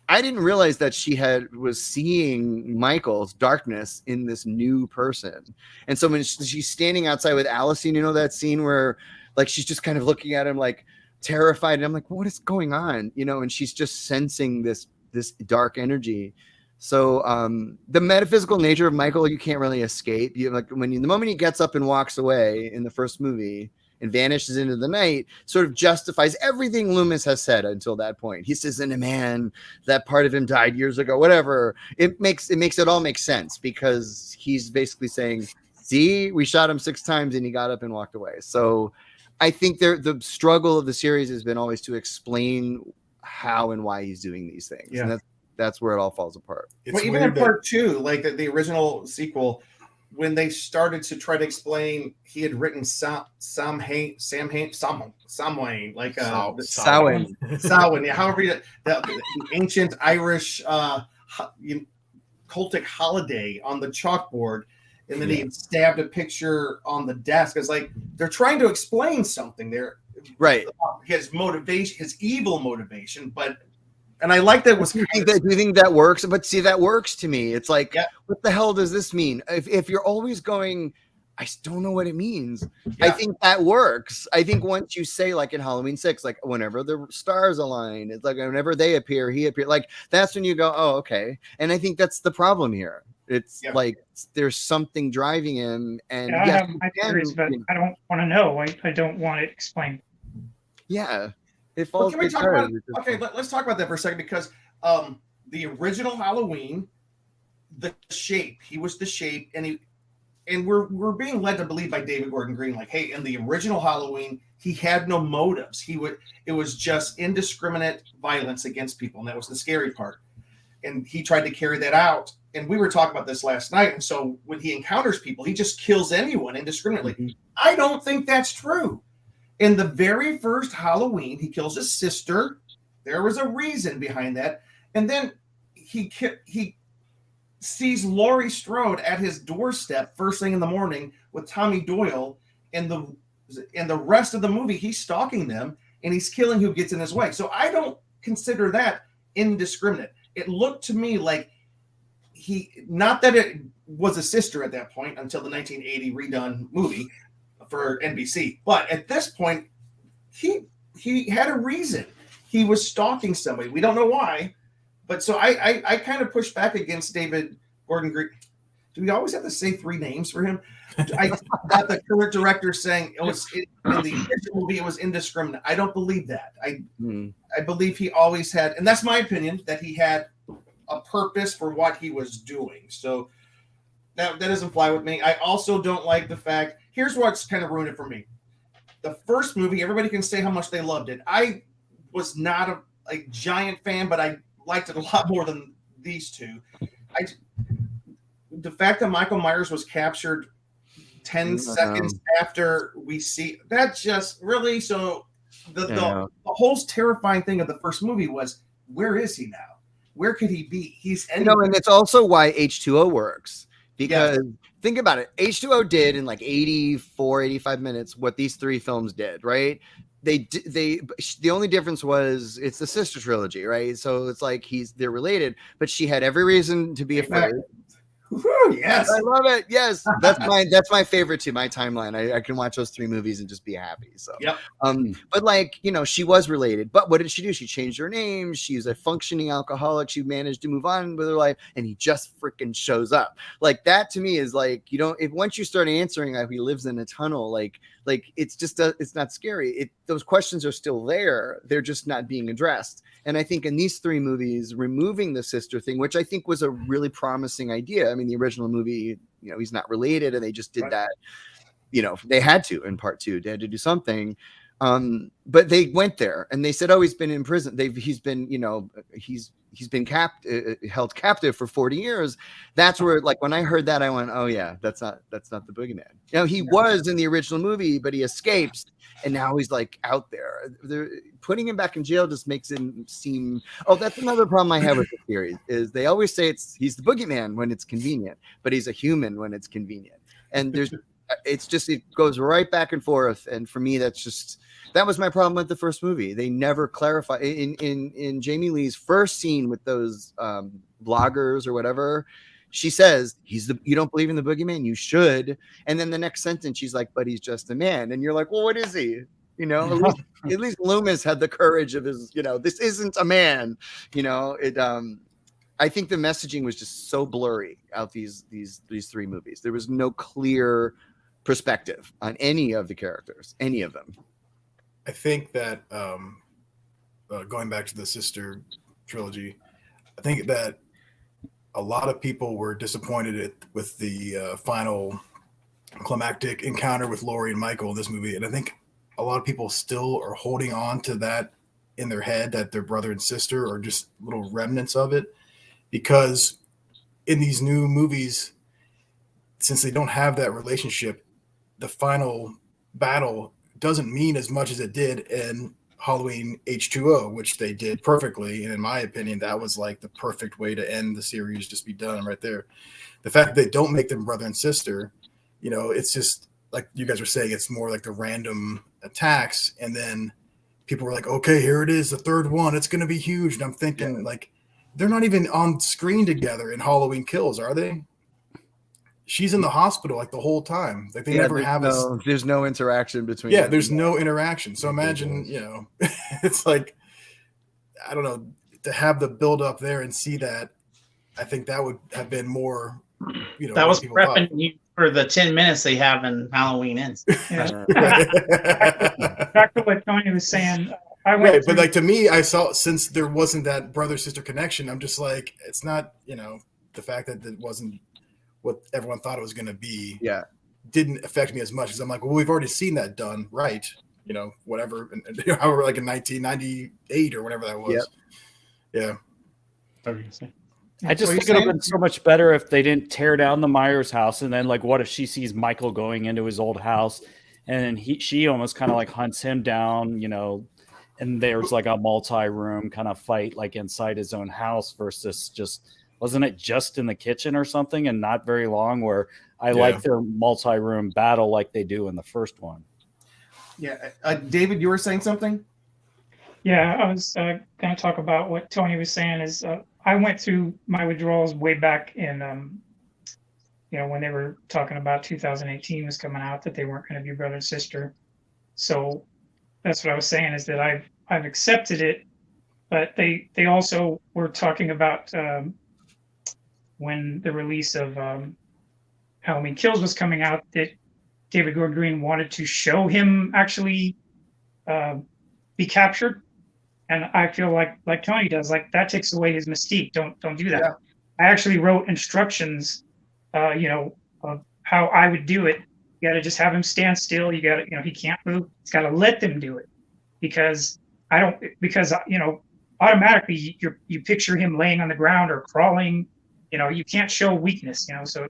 I didn't realize that she was seeing Michael's darkness in this new person. And so when she's standing outside with Allison, you know, that scene where like she's just kind of looking at him like terrified, and I'm like, what is going on? You know, and she's just sensing this dark energy. So the metaphysical nature of Michael, you can't really escape. You like the moment he gets up and walks away in the first movie and vanishes into the night, sort of justifies everything Loomis has said until that point. He says, in a man, that part of him died years ago, whatever. It makes it all make sense, because he's basically saying, see, we shot him 6 times and he got up and walked away. So I think the struggle of the series has been always to explain how and why he's doing these things. Yeah. And that's where it all falls apart. Well, even in part 2, like the original sequel, when they started to try to explain, he had written Samhain, like Samhain, yeah, however the ancient Irish cultic holiday on the chalkboard. And then he stabbed a picture on the desk. It's like they're trying to explain something there, right? His motivation, his evil motivation, and I like that. Do you think that works? But see, that works to me. It's like, what the hell does this mean? If you're always going, I don't know what it means. Yeah. I think that works. I think once you say, like in Halloween 6, like whenever the stars align, it's like whenever they appear, he appears. Like that's when you go, oh, okay. And I think that's the problem here. It's like there's something driving him, and I have my theories, but I don't want to know. I don't want it explained. Yeah. Let's talk about that for a second, because the original Halloween, the shape, he was the shape, and we're being led to believe by David Gordon Green, like, hey, in the original Halloween, he had no motives. It was just indiscriminate violence against people, and that was the scary part. And he tried to carry that out. And we were talking about this last night. And so when he encounters people, he just kills anyone indiscriminately. Mm-hmm. I don't think that's true. In the very first Halloween, he kills his sister. There was a reason behind that. And then he sees Laurie Strode at his doorstep first thing in the morning with Tommy Doyle. And the rest of the movie, he's stalking them, and he's killing who gets in his way. So I don't consider that indiscriminate. It looked to me like not that it was a sister at that point until the 1980 redone movie for NBC, but at this point, he had a reason. He was stalking somebody. We don't know why, but so I kind of push back against David Gordon Green. Do we always have to say 3 names for him? I got the current director saying in the original movie it was indiscriminate. I don't believe that. I believe he always had, and that's my opinion, that he had a purpose for what he was doing. So that doesn't fly with me. I also don't like the fact, here's what's kind of ruined it for me. the first movie, everybody can say how much they loved it. I was not a giant fan, but I liked it a lot more than these two. The fact that Michael Myers was captured 10 seconds after we see that, just really, so the whole terrifying thing of the first movie was, where is he now? Where could he be? He's anywhere. And it's also why H2O works, because think about it. H2O did in like 84, 85 minutes what these three films did, right? The only difference was it's the Sister Trilogy, right? So it's like they're related, but she had every reason to be afraid. Woo, yes, I love it. Yes, that's my favorite too. My timeline. I can watch those three movies and just be happy. So, but like, she was related. But what did she do? She changed her name. She's a functioning alcoholic. She managed to move on with her life, and he just freaking shows up. Like, that to me is like, if once you start answering like he lives in a tunnel, like it's just it's not scary. Those questions are still there. They're just not being addressed. And I think in these three movies, removing the sister thing, which I think was a really promising idea. I mean, the original movie, he's not related, and they just did that. They had to in part two. They had to do something. But they went there and they said, "Oh, he's been in prison. He's been, he's been held captive for 40 years." That's where, like, when I heard that, I went, "Oh yeah, that's not the boogeyman." He was in the original movie, but he escapes, and now he's like out there. They're putting him back in jail just makes him seem. Oh, that's another problem I have with the series is they always say he's the boogeyman when it's convenient, but he's a human when it's convenient, and it goes right back and forth. And for me, that was my problem with the first movie. They never clarify in Jamie Lee's first scene with those bloggers or whatever. She says, you don't believe in the boogeyman? You should. And then the next sentence, she's like, but he's just a man. And you're like, well, what is he? At least Loomis had the courage of his, this isn't a man, I think the messaging was just so blurry out these three movies. There was no clear perspective on any of the characters, any of them. I think that going back to the Sister Trilogy, I think that a lot of people were disappointed with the final climactic encounter with Laurie and Michael in this movie. And I think a lot of people still are holding on to that in their head, that their brother and sister are just little remnants of it. Because in these new movies, since they don't have that relationship, the final battle doesn't mean as much as it did in Halloween H2O, which they did perfectly. And in my opinion, that was like the perfect way to end the series, just be done right there. The fact that they don't make them brother and sister, it's just like you guys were saying, it's more like the random attacks. And then people were like, okay, here it is, the third one. It's going to be huge. And I'm thinking like, they're not even on screen together in Halloween Kills, are they? She's in the hospital like the whole time. Like they never have there's no interaction between them. There's no interaction. So imagine, it's like, I don't know, to have the build up there and see that, I think that would have been more, that was prepping you for the 10 minutes they have in Halloween Ends. Yeah. Back to what Tony was saying. But like to me, I saw, since there wasn't that brother sister connection, I'm just like, it's not, the fact that it wasn't what everyone thought it was going to be. Yeah, didn't affect me as much as I'm like, well, we've already seen that done, right? Whatever, and however, like in 1998 or whatever that was. Yep. Yeah. I just think it would have been so much better if they didn't tear down the Myers house, and then like, what if she sees Michael going into his old house, and she almost kind of like hunts him down, and there's like a multi-room kind of fight like inside his own house versus just, wasn't it just in the kitchen or something and not very long, where I like their multi-room battle like they do in the first one. Yeah. David, you were saying something? Yeah, I was going to talk about what Tony was saying is I went through my withdrawals way back in, when they were talking about 2018 was coming out, that they weren't going to be brother and sister. So that's what I was saying, is that I've accepted it, but they also were talking about when the release of Halloween Kills was coming out, that David Gordon Green wanted to show him actually be captured. And I feel like Tony does, like that takes away his mystique. Don't do that. Yeah. I actually wrote instructions, of how I would do it, You got to just have him stand still. You got to, he can't move. It's got to let them do it, because automatically you picture him laying on the ground or crawling. You can't show weakness. So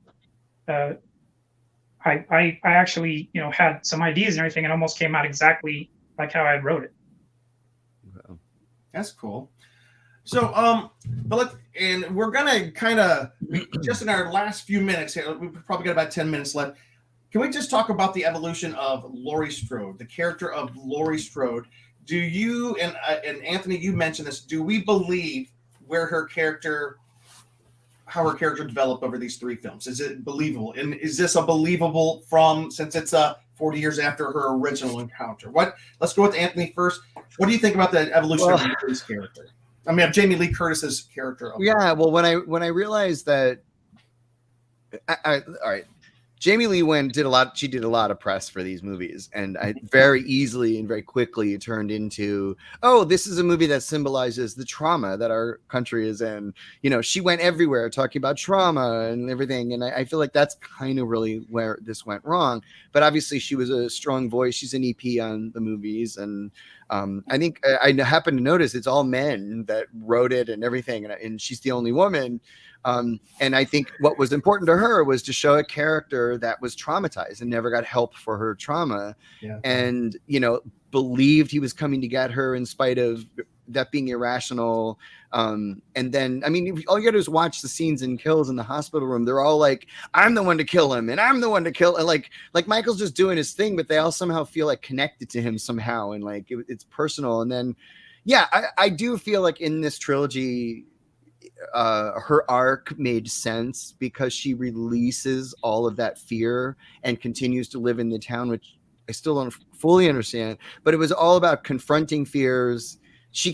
I actually had some ideas and everything, and almost came out exactly like how I wrote it. That's cool. So, and we're gonna kind of just in our last few minutes here. We've probably got about 10 minutes left. Can we just talk about the evolution of Laurie Strode, the character of Laurie Strode? Do you and Anthony, you mentioned this? Do we believe how her character developed over these 3 films? Is it believable? And is this a believable since it's 40 years after her original encounter? Let's go with Anthony first. What do you think about the evolution of Laurie's character? I mean, of Jamie Lee Curtis's character. Yeah, well, when I realized that, all right, Jamie Lee she did a lot of press for these movies, and I very easily and very quickly turned into, this is a movie that symbolizes the trauma that our country is in. She went everywhere talking about trauma and everything, and I feel like that's kind of really where this went wrong. But obviously, she was a strong voice. She's an EP on the movies, and I think I happen to notice it's all men that wrote it and everything, and she's the only woman. And I think what was important to her was to show a character that was traumatized and never got help for her trauma, and believed he was coming to get her in spite of that being irrational. And then, I mean, all you gotta do is watch the scenes in Kills in the hospital room. They're all like, I'm the one to kill him, and I'm the one to kill, and like Michael's just doing his thing, but they all somehow feel like connected to him somehow, and like it's personal. And then, I do feel like in this trilogy, her arc made sense because she releases all of that fear and continues to live in the town, which I still don't fully understand, but it was all about confronting fears. She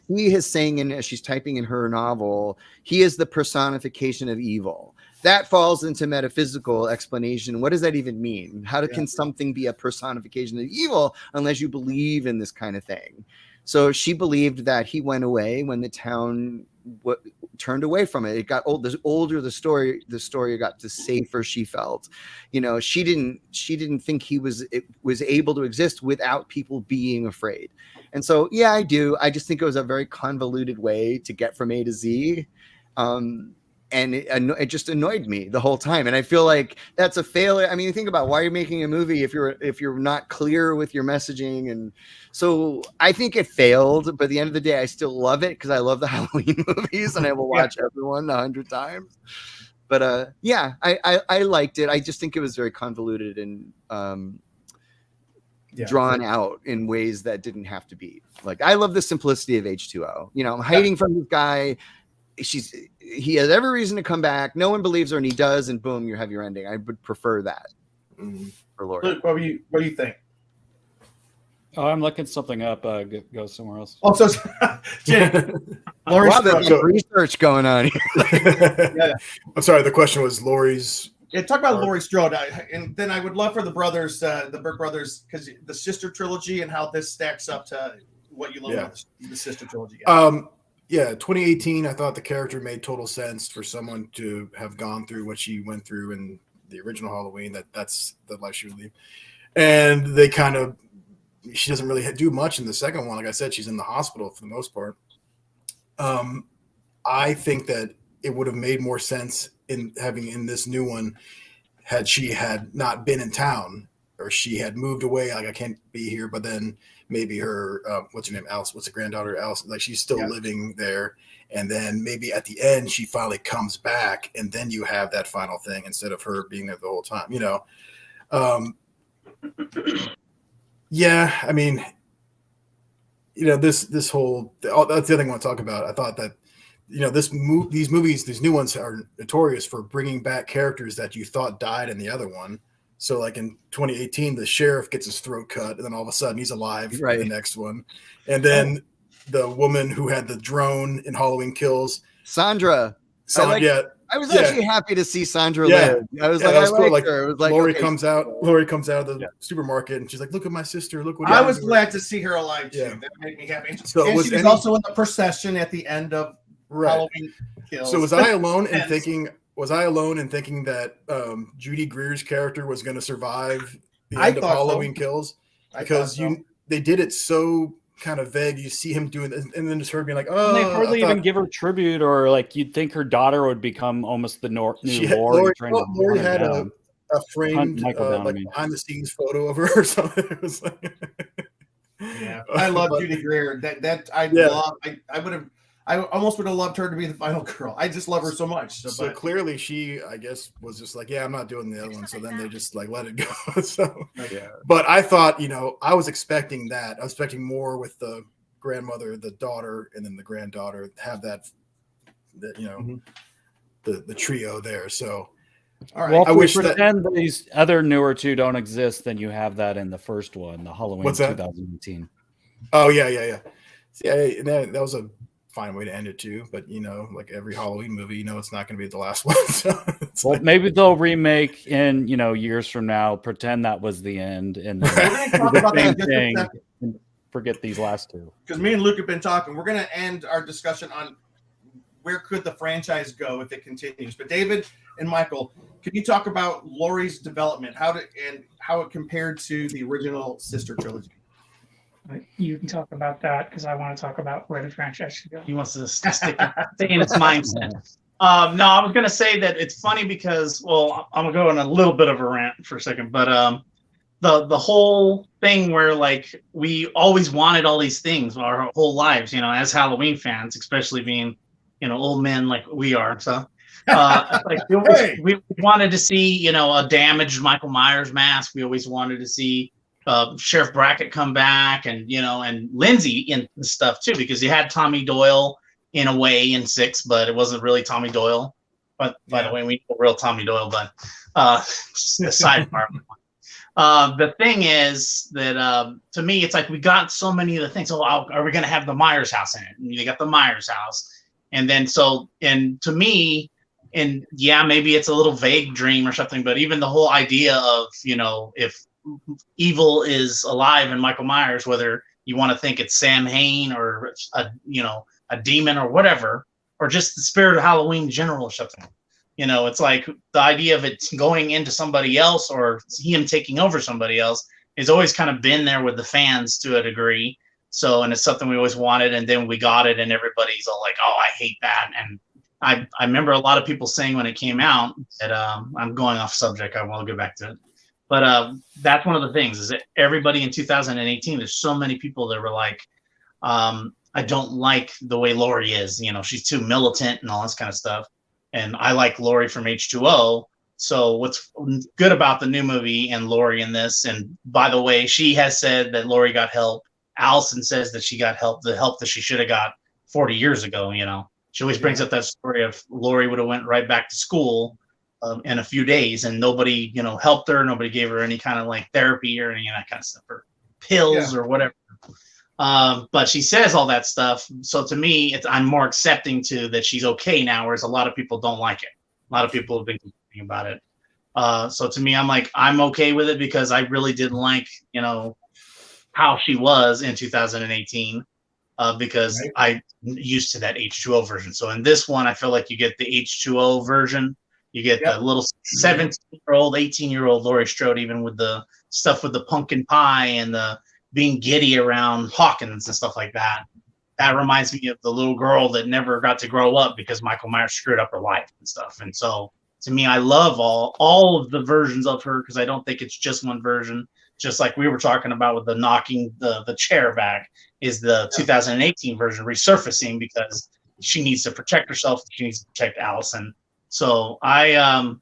is saying, as she's typing in her novel, he is the personification of evil. That falls into metaphysical explanation. What does that even mean? Can something be a personification of evil unless you believe in this kind of thing? So she believed that he went away when the town turned away from it. It got old. The older the story got, the safer she felt. She didn't think he was able to exist without people being afraid. And so, I do. I just think it was a very convoluted way to get from A to Z. And it just annoyed me the whole time. And I feel like that's a failure. I mean, think about why you're making a movie if you're not clear with your messaging. And so I think it failed, but at the end of the day, I still love it because I love the Halloween movies and I will watch everyone 100 times. But I liked it. I just think it was very convoluted and drawn out in ways that didn't have to be. Like, I love the simplicity of H2O. I'm hiding from this guy. He has every reason to come back. No one believes her, and he does, and boom, you have your ending. I would prefer that for Laurie. Luke, what do you think? Oh, I'm looking something up. Go somewhere else. Oh, so Laurie there's some research going on here. I'm sorry. The question was Laurie's. Yeah, talk about Laurie Strode, and then I would love for the brothers, the Burk brothers, because the Sister Trilogy and how this stacks up to what you love about the Sister Trilogy. 2018, I thought the character made total sense for someone to have gone through what she went through in the original Halloween. That's the life she would lead. And she doesn't really do much in the second one. Like I said, she's in the hospital for the most part. I think that it would have made more sense in this new one had she had not been in town, or she had moved away. Like, I can't be here, but then maybe her, what's her name? Alice, what's the granddaughter? Alice, like she's still living there. And then maybe at the end, she finally comes back, and then you have that final thing instead of her being there the whole time, I mean, this whole, that's the other thing I want to talk about. I thought that, these movies, these new ones are notorious for bringing back characters that you thought died in the other one. So like in 2018, the sheriff gets his throat cut, and then all of a sudden he's alive in the next one. And then the woman who had the drone in Halloween Kills, Sandra. I was actually happy to see Sandra live. I was like, I liked her. It was like, Laurie comes out of the supermarket, and she's like, "Look at my sister. Look what." I was glad to see her alive too. Yeah. That made me happy. So and she was also in the procession at the end of Halloween Kills. So was I alone in thinking was I alone in thinking that Judy Greer's character was going to survive the I end of thought so. Halloween Kills? Because they did it so kind of vague. You see him doing it, and then just her being like, "Oh." And they hardly even give her tribute, or like you'd think her daughter would become almost the new Lori. Lori had a framed like behind the scenes photo of her or something. It was like, yeah, I love Judy Greer. I almost would have loved her to be the final girl. I just love her so much. So clearly she, I guess, was just like, yeah, I'm not doing the other one. So then they just like let it go. So, but I thought, I was expecting that. I was expecting more with the grandmother, the daughter, and then the granddaughter have that the trio there. So, all right. Well, I wish pretend that these other newer two don't exist, then you have that in the first one, the Halloween 2018. Oh yeah. That was a fine way to end it too, but like every Halloween movie, it's not going to be the last one. So maybe they'll remake in years from now, pretend that was the end, and then do the same thing and forget these last two. Because me and Luke have been talking, we're going to end our discussion on where could the franchise go if it continues. But David and Michael, can you talk about Laurie's development, how it compared to the original Sister Trilogy? You can talk about that because I want to talk about where the franchise should go. He wants to stay in its mindset. No, I was going to say that it's funny because, well, I'm going to go on a little bit of a rant for a second, but the whole thing where like we always wanted all these things our whole lives, as Halloween fans, especially being, old men like we are. So like we wanted to see, a damaged Michael Myers mask. We always wanted to see Sheriff Brackett come back and Lindsay in stuff too, because you had Tommy Doyle in a way in 6, but it wasn't really Tommy Doyle. But by the way, we know real Tommy Doyle, but just a sidebar. The thing is that to me, it's like we got so many of the things. So are we going to have the Myers house in it? And you got the Myers house. And then and to me, and yeah, maybe it's a little vague dream or something, but even the whole idea of, if evil is alive in Michael Myers, whether you want to think it's Sam Hain or a demon or whatever, or just the spirit of Halloween in general or something. It's like the idea of it going into somebody else or him taking over somebody else has always kind of been there with the fans to a degree. So, and it's something we always wanted, and then we got it, and everybody's all like, "Oh, I hate that." And I remember a lot of people saying when it came out that I'm going off subject. I will go back to it. But that's one of the things is that everybody in 2018, there's so many people that were like, I don't like the way Laurie is. She's too militant and all this kind of stuff. And I like Laurie from H2O. So what's good about the new movie and Laurie in this, and by the way, she has said that Laurie got help. Allison says that she got help, the help that she should have got 40 years ago. She always brings up that story of Laurie would have went right back to school in a few days, and nobody, helped her. Nobody gave her any kind of like therapy or any of that kind of stuff, or pills or whatever. But she says all that stuff. So to me, I'm more accepting to that she's okay now, whereas a lot of people don't like it. A lot of people have been complaining about it. So to me, I'm okay with it because I really didn't like, how she was in 2018. Because I'm used to that H2O version. So in this one, I feel like you get the H2O version. You get the little 17-year-old, 18-year-old Laurie Strode, even with the stuff with the pumpkin pie and the being giddy around Hawkins and stuff like that. That reminds me of the little girl that never got to grow up because Michael Myers screwed up her life and stuff. And so to me, I love all of the versions of her because I don't think it's just one version. Just like we were talking about with the knocking the chair back, is the 2018 version resurfacing because she needs to protect herself. She needs to protect Allison. So I'm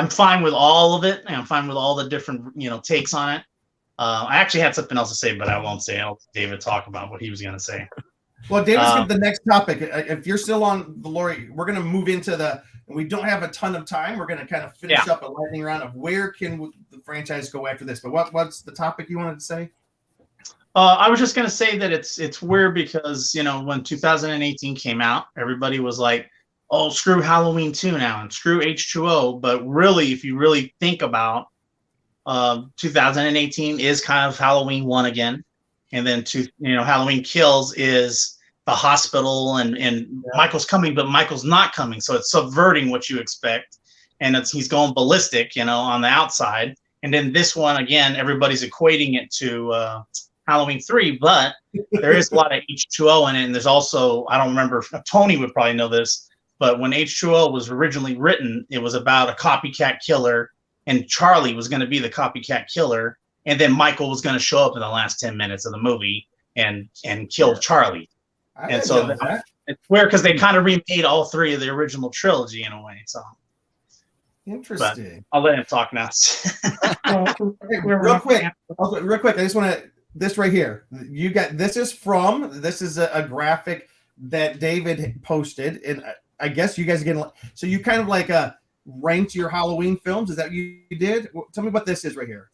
fine with all of it. And I'm fine with all the different, takes on it. I actually had something else to say, but I won't say. I'll let David talk about what he was going to say. Well, David's got the next topic. If you're still on the Laurie, we're going to move into we don't have a ton of time. We're going to kind of finish up a lightning round of where can the franchise go after this. But what's the topic you wanted to say? I was just going to say that it's weird because, when 2018 came out, everybody was like, oh, screw Halloween 2 now and screw H2O. But really, if you really think about 2018 is kind of Halloween 1 again. And then Halloween Kills is the hospital and Michael's coming, but Michael's not coming. So it's subverting what you expect. And he's going ballistic, on the outside. And then this one, again, everybody's equating it to Halloween 3, but there is a lot of H2O in it. And there's also, I don't remember, Tony would probably know this, but when H2O was originally written, it was about a copycat killer, and Charlie was going to be the copycat killer. And then Michael was going to show up in the last 10 minutes of the movie and kill Charlie. And so it's weird because they kind of remade all 3 of the original trilogy in a way. So interesting. I'll let him talk now. Real quick. I just want to, this right here. This is a graphic that David posted. And I guess you guys are getting, so you kind of like ranked your Halloween films. Is that what you did? Tell me what this is right here.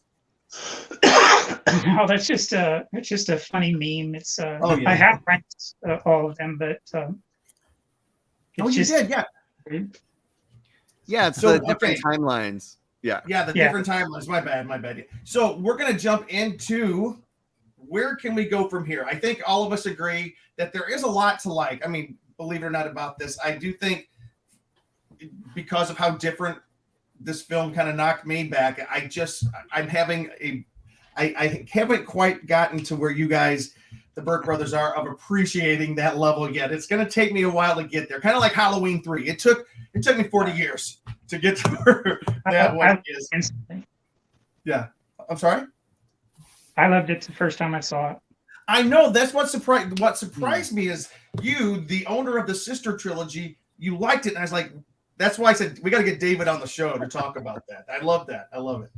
No, that's just a funny meme. It's I have ranked all of them, but you did, yeah. Yeah, it's the different timelines. Yeah, different timelines. My bad. So we're gonna jump into where can we go from here. I think all of us agree that there is a lot to like. I mean, believe it or not about this, I do think because of how different this film kind of knocked me back, I haven't quite gotten to where you guys, the Burk brothers, are of appreciating that level yet. It's going to take me a while to get there. Kind of like Halloween 3. It took me 40 years to get to where that one is. Instantly. Yeah. I'm sorry? I loved it the first time I saw it. I know. That's what surprised me is you, the owner of the Sister Trilogy, you liked it. And I was like, that's why I said we got to get David on the show to talk about that. I love that. I love it.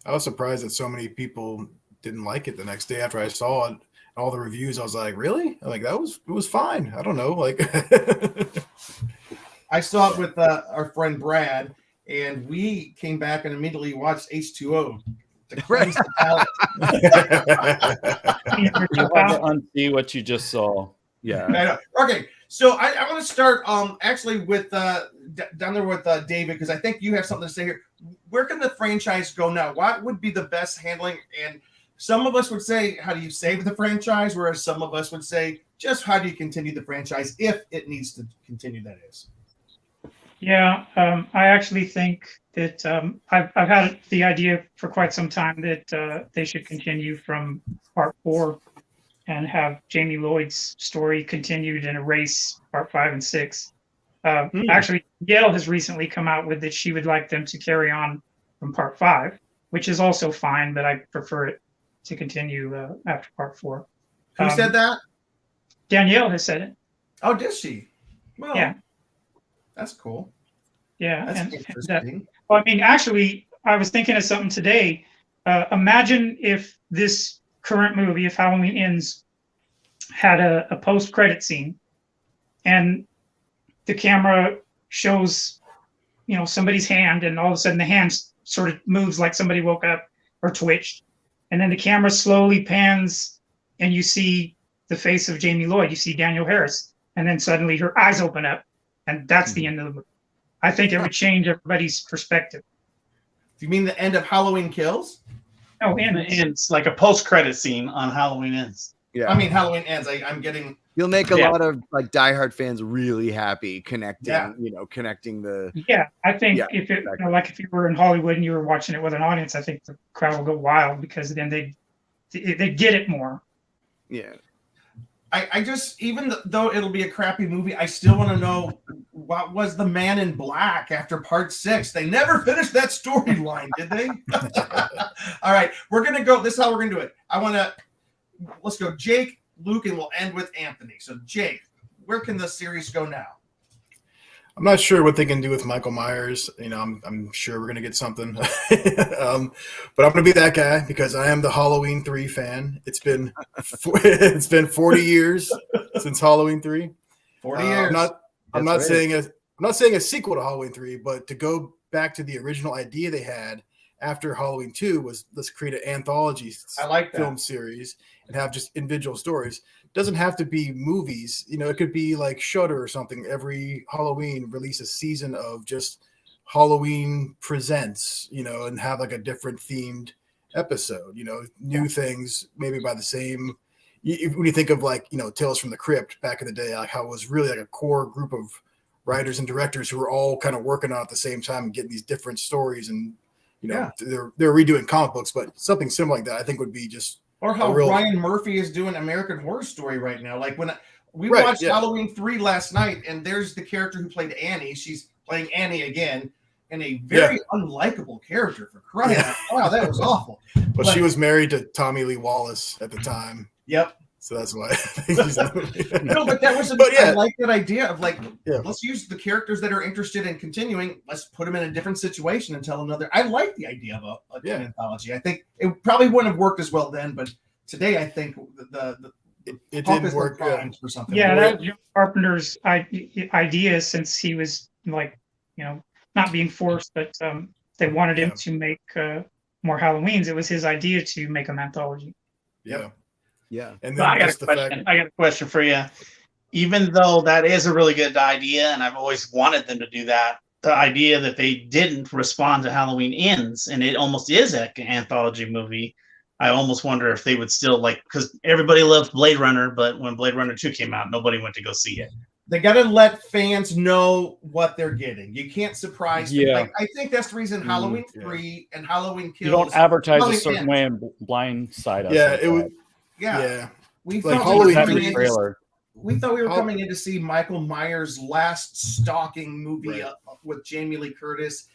I was surprised that so many people didn't like it the next day after I saw it. All the reviews, I was like, really? Like it was fine. I don't know. Like I saw it with our friend Brad, and we came back and immediately watched H2O to cleanse the palate. You have to unsee what you just saw. Yeah. Okay. So I want to start actually with down there with David, because I think you have something to say here. Where can the franchise go now? What would be the best handling? And some of us would say, how do you save the franchise? Whereas some of us would say, just how do you continue the franchise if it needs to continue, that is. Yeah, I actually think that I've had the idea for quite some time that they should continue from part 4 and have Jamie Lloyd's story continued and erase part 5 and 6. Actually, Yale has recently come out with that she would like them to carry on from part 5, which is also fine, but I prefer it to continue after part 4. Who said that? Danielle has said it. Oh, did she? Well, yeah. That's cool. Yeah. That's interesting. Well, I mean, actually, I was thinking of something today. Imagine if this current movie, if Halloween Ends, had a post-credit scene, and the camera shows, somebody's hand, and all of a sudden the hand sort of moves like somebody woke up or twitched, and then the camera slowly pans, and you see the face of Jamie Lloyd. You see Daniel Harris, and then suddenly her eyes open up, and that's the end of the movie. I think it would change everybody's perspective. Do you mean the end of Halloween Kills? No, Ends, like a post-credit scene on Halloween Ends. Yeah, I mean Halloween Ends. I'm getting. You'll make a lot of like diehard fans really happy connecting. Yeah. Connecting the. Yeah, I think if it like if you were in Hollywood and you were watching it with an audience, I think the crowd will go wild because then they get it more. Yeah. I just, even though it'll be a crappy movie, I still want to know what was the Man in Black after part 6. They never finished that storyline, did they? All right, we're gonna go. This is how we're gonna do it. Let's go, Jake, Luke, and we'll end with Anthony. So, Jake, where can the series go now? I'm not sure what they can do with Michael Myers. I'm sure we're gonna get something, but I'm gonna be that guy because I am the Halloween 3 fan. It's been 40 years since Halloween 3. 40 years. I'm not saying a sequel to Halloween 3, but to go back to the original idea they had after Halloween 2 was let's create an anthology film series and have just individual stories. Doesn't have to be movies, it could be like Shudder or something. Every Halloween release a season of just Halloween Presents, and have like a different themed episode, new things maybe by the same, when you think of like, Tales from the Crypt back in the day, like how it was really like a core group of writers and directors who were all kind of working on it at the same time and getting these different stories, and they're redoing comic books, but something similar like that I think would be just, or how Ryan Murphy is doing American Horror Story right now. Like when we Right, watched yeah. Halloween 3 last night, and there's the character who played Annie. She's playing Annie again, and a very unlikable character, for crying out. Wow, that was awful. But she was married to Tommy Lee Wallace at the time. Yep. So that's why I think he's in the movie. No, but that was I like that idea of like, let's use the characters that are interested in continuing. Let's put them in a different situation and tell another. I like the idea of an anthology. I think it probably wouldn't have worked as well then, but today I think it didn't work for something. Yeah, that was John Carpenter's idea, since he was like, not being forced, but they wanted him to make more Halloweens. It was his idea to make an anthology. Yeah. Yeah. And then I got a question for you. Even though that is a really good idea, and I've always wanted them to do that, the idea that they didn't respond to Halloween Ends, and it almost is like an anthology movie, I almost wonder if they would still because everybody loves Blade Runner, but when Blade Runner 2 came out, nobody went to go see it. They got to let fans know what they're getting. You can't surprise them. Yeah. I think that's the reason Halloween 3 and Halloween Kills. You don't advertise a certain way and blindside us. Yeah, like it would. that. Yeah. We Like thought we Halloween were coming in to see Michael Myers' last stalking movie with Jamie Lee Curtis,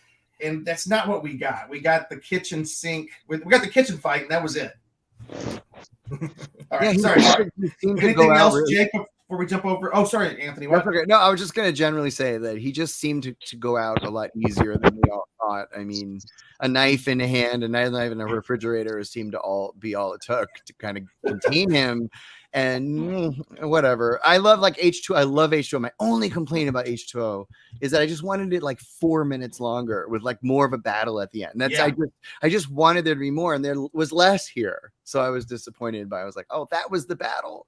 and that's not what we got. We got the kitchen sink. We got the kitchen fight, and that was it. All right, sorry. Anything else, Jake, before we jump over? Oh, sorry, Anthony. What? Okay. No, I was just going to generally say that he just seemed to go out a lot easier than we all thought. I mean, a knife in a hand, a knife in a refrigerator seemed to be all it took to kind of contain him. And whatever. I love H2O. I love H2O. My only complaint about H2O is that I just wanted it 4 minutes longer with more of a battle at the end. I just wanted there to be more, and there was less here. So I was disappointed I was like, oh, that was the battle,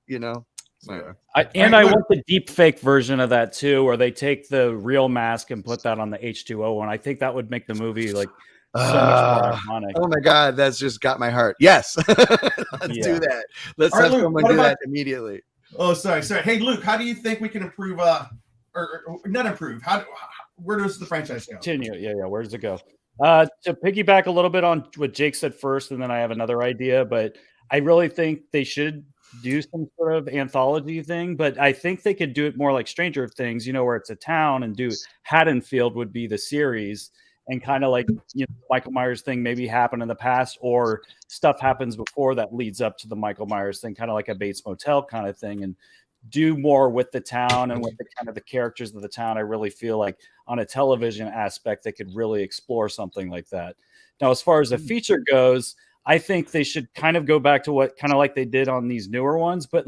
So, I want the deep fake version of that too, where they take the real mask and put that on the H2O one. I think that would make the movie so much more iconic. Oh my God, that's just got my heart. Yes. Let's do that. Let's have someone do that immediately. Oh, sorry. Hey, Luke, how do you think we can improve or not improve? Where does the franchise go? Continue. Yeah. Where does it go? To piggyback a little bit on what Jake said first, and then I have another idea, but I really think they should do some sort of anthology thing, but I think they could do it more like Stranger Things, where it's a town, and do Haddonfield would be the series, and kind of Michael Myers thing maybe happened in the past, or stuff happens before that leads up to the Michael Myers thing, kind of like a Bates Motel kind of thing, and do more with the town and with the kind of the characters of the town. I really feel like on a television aspect, they could really explore something like that. Now, as far as a feature goes, I think they should kind of go back to what kind of like they did on these newer ones, but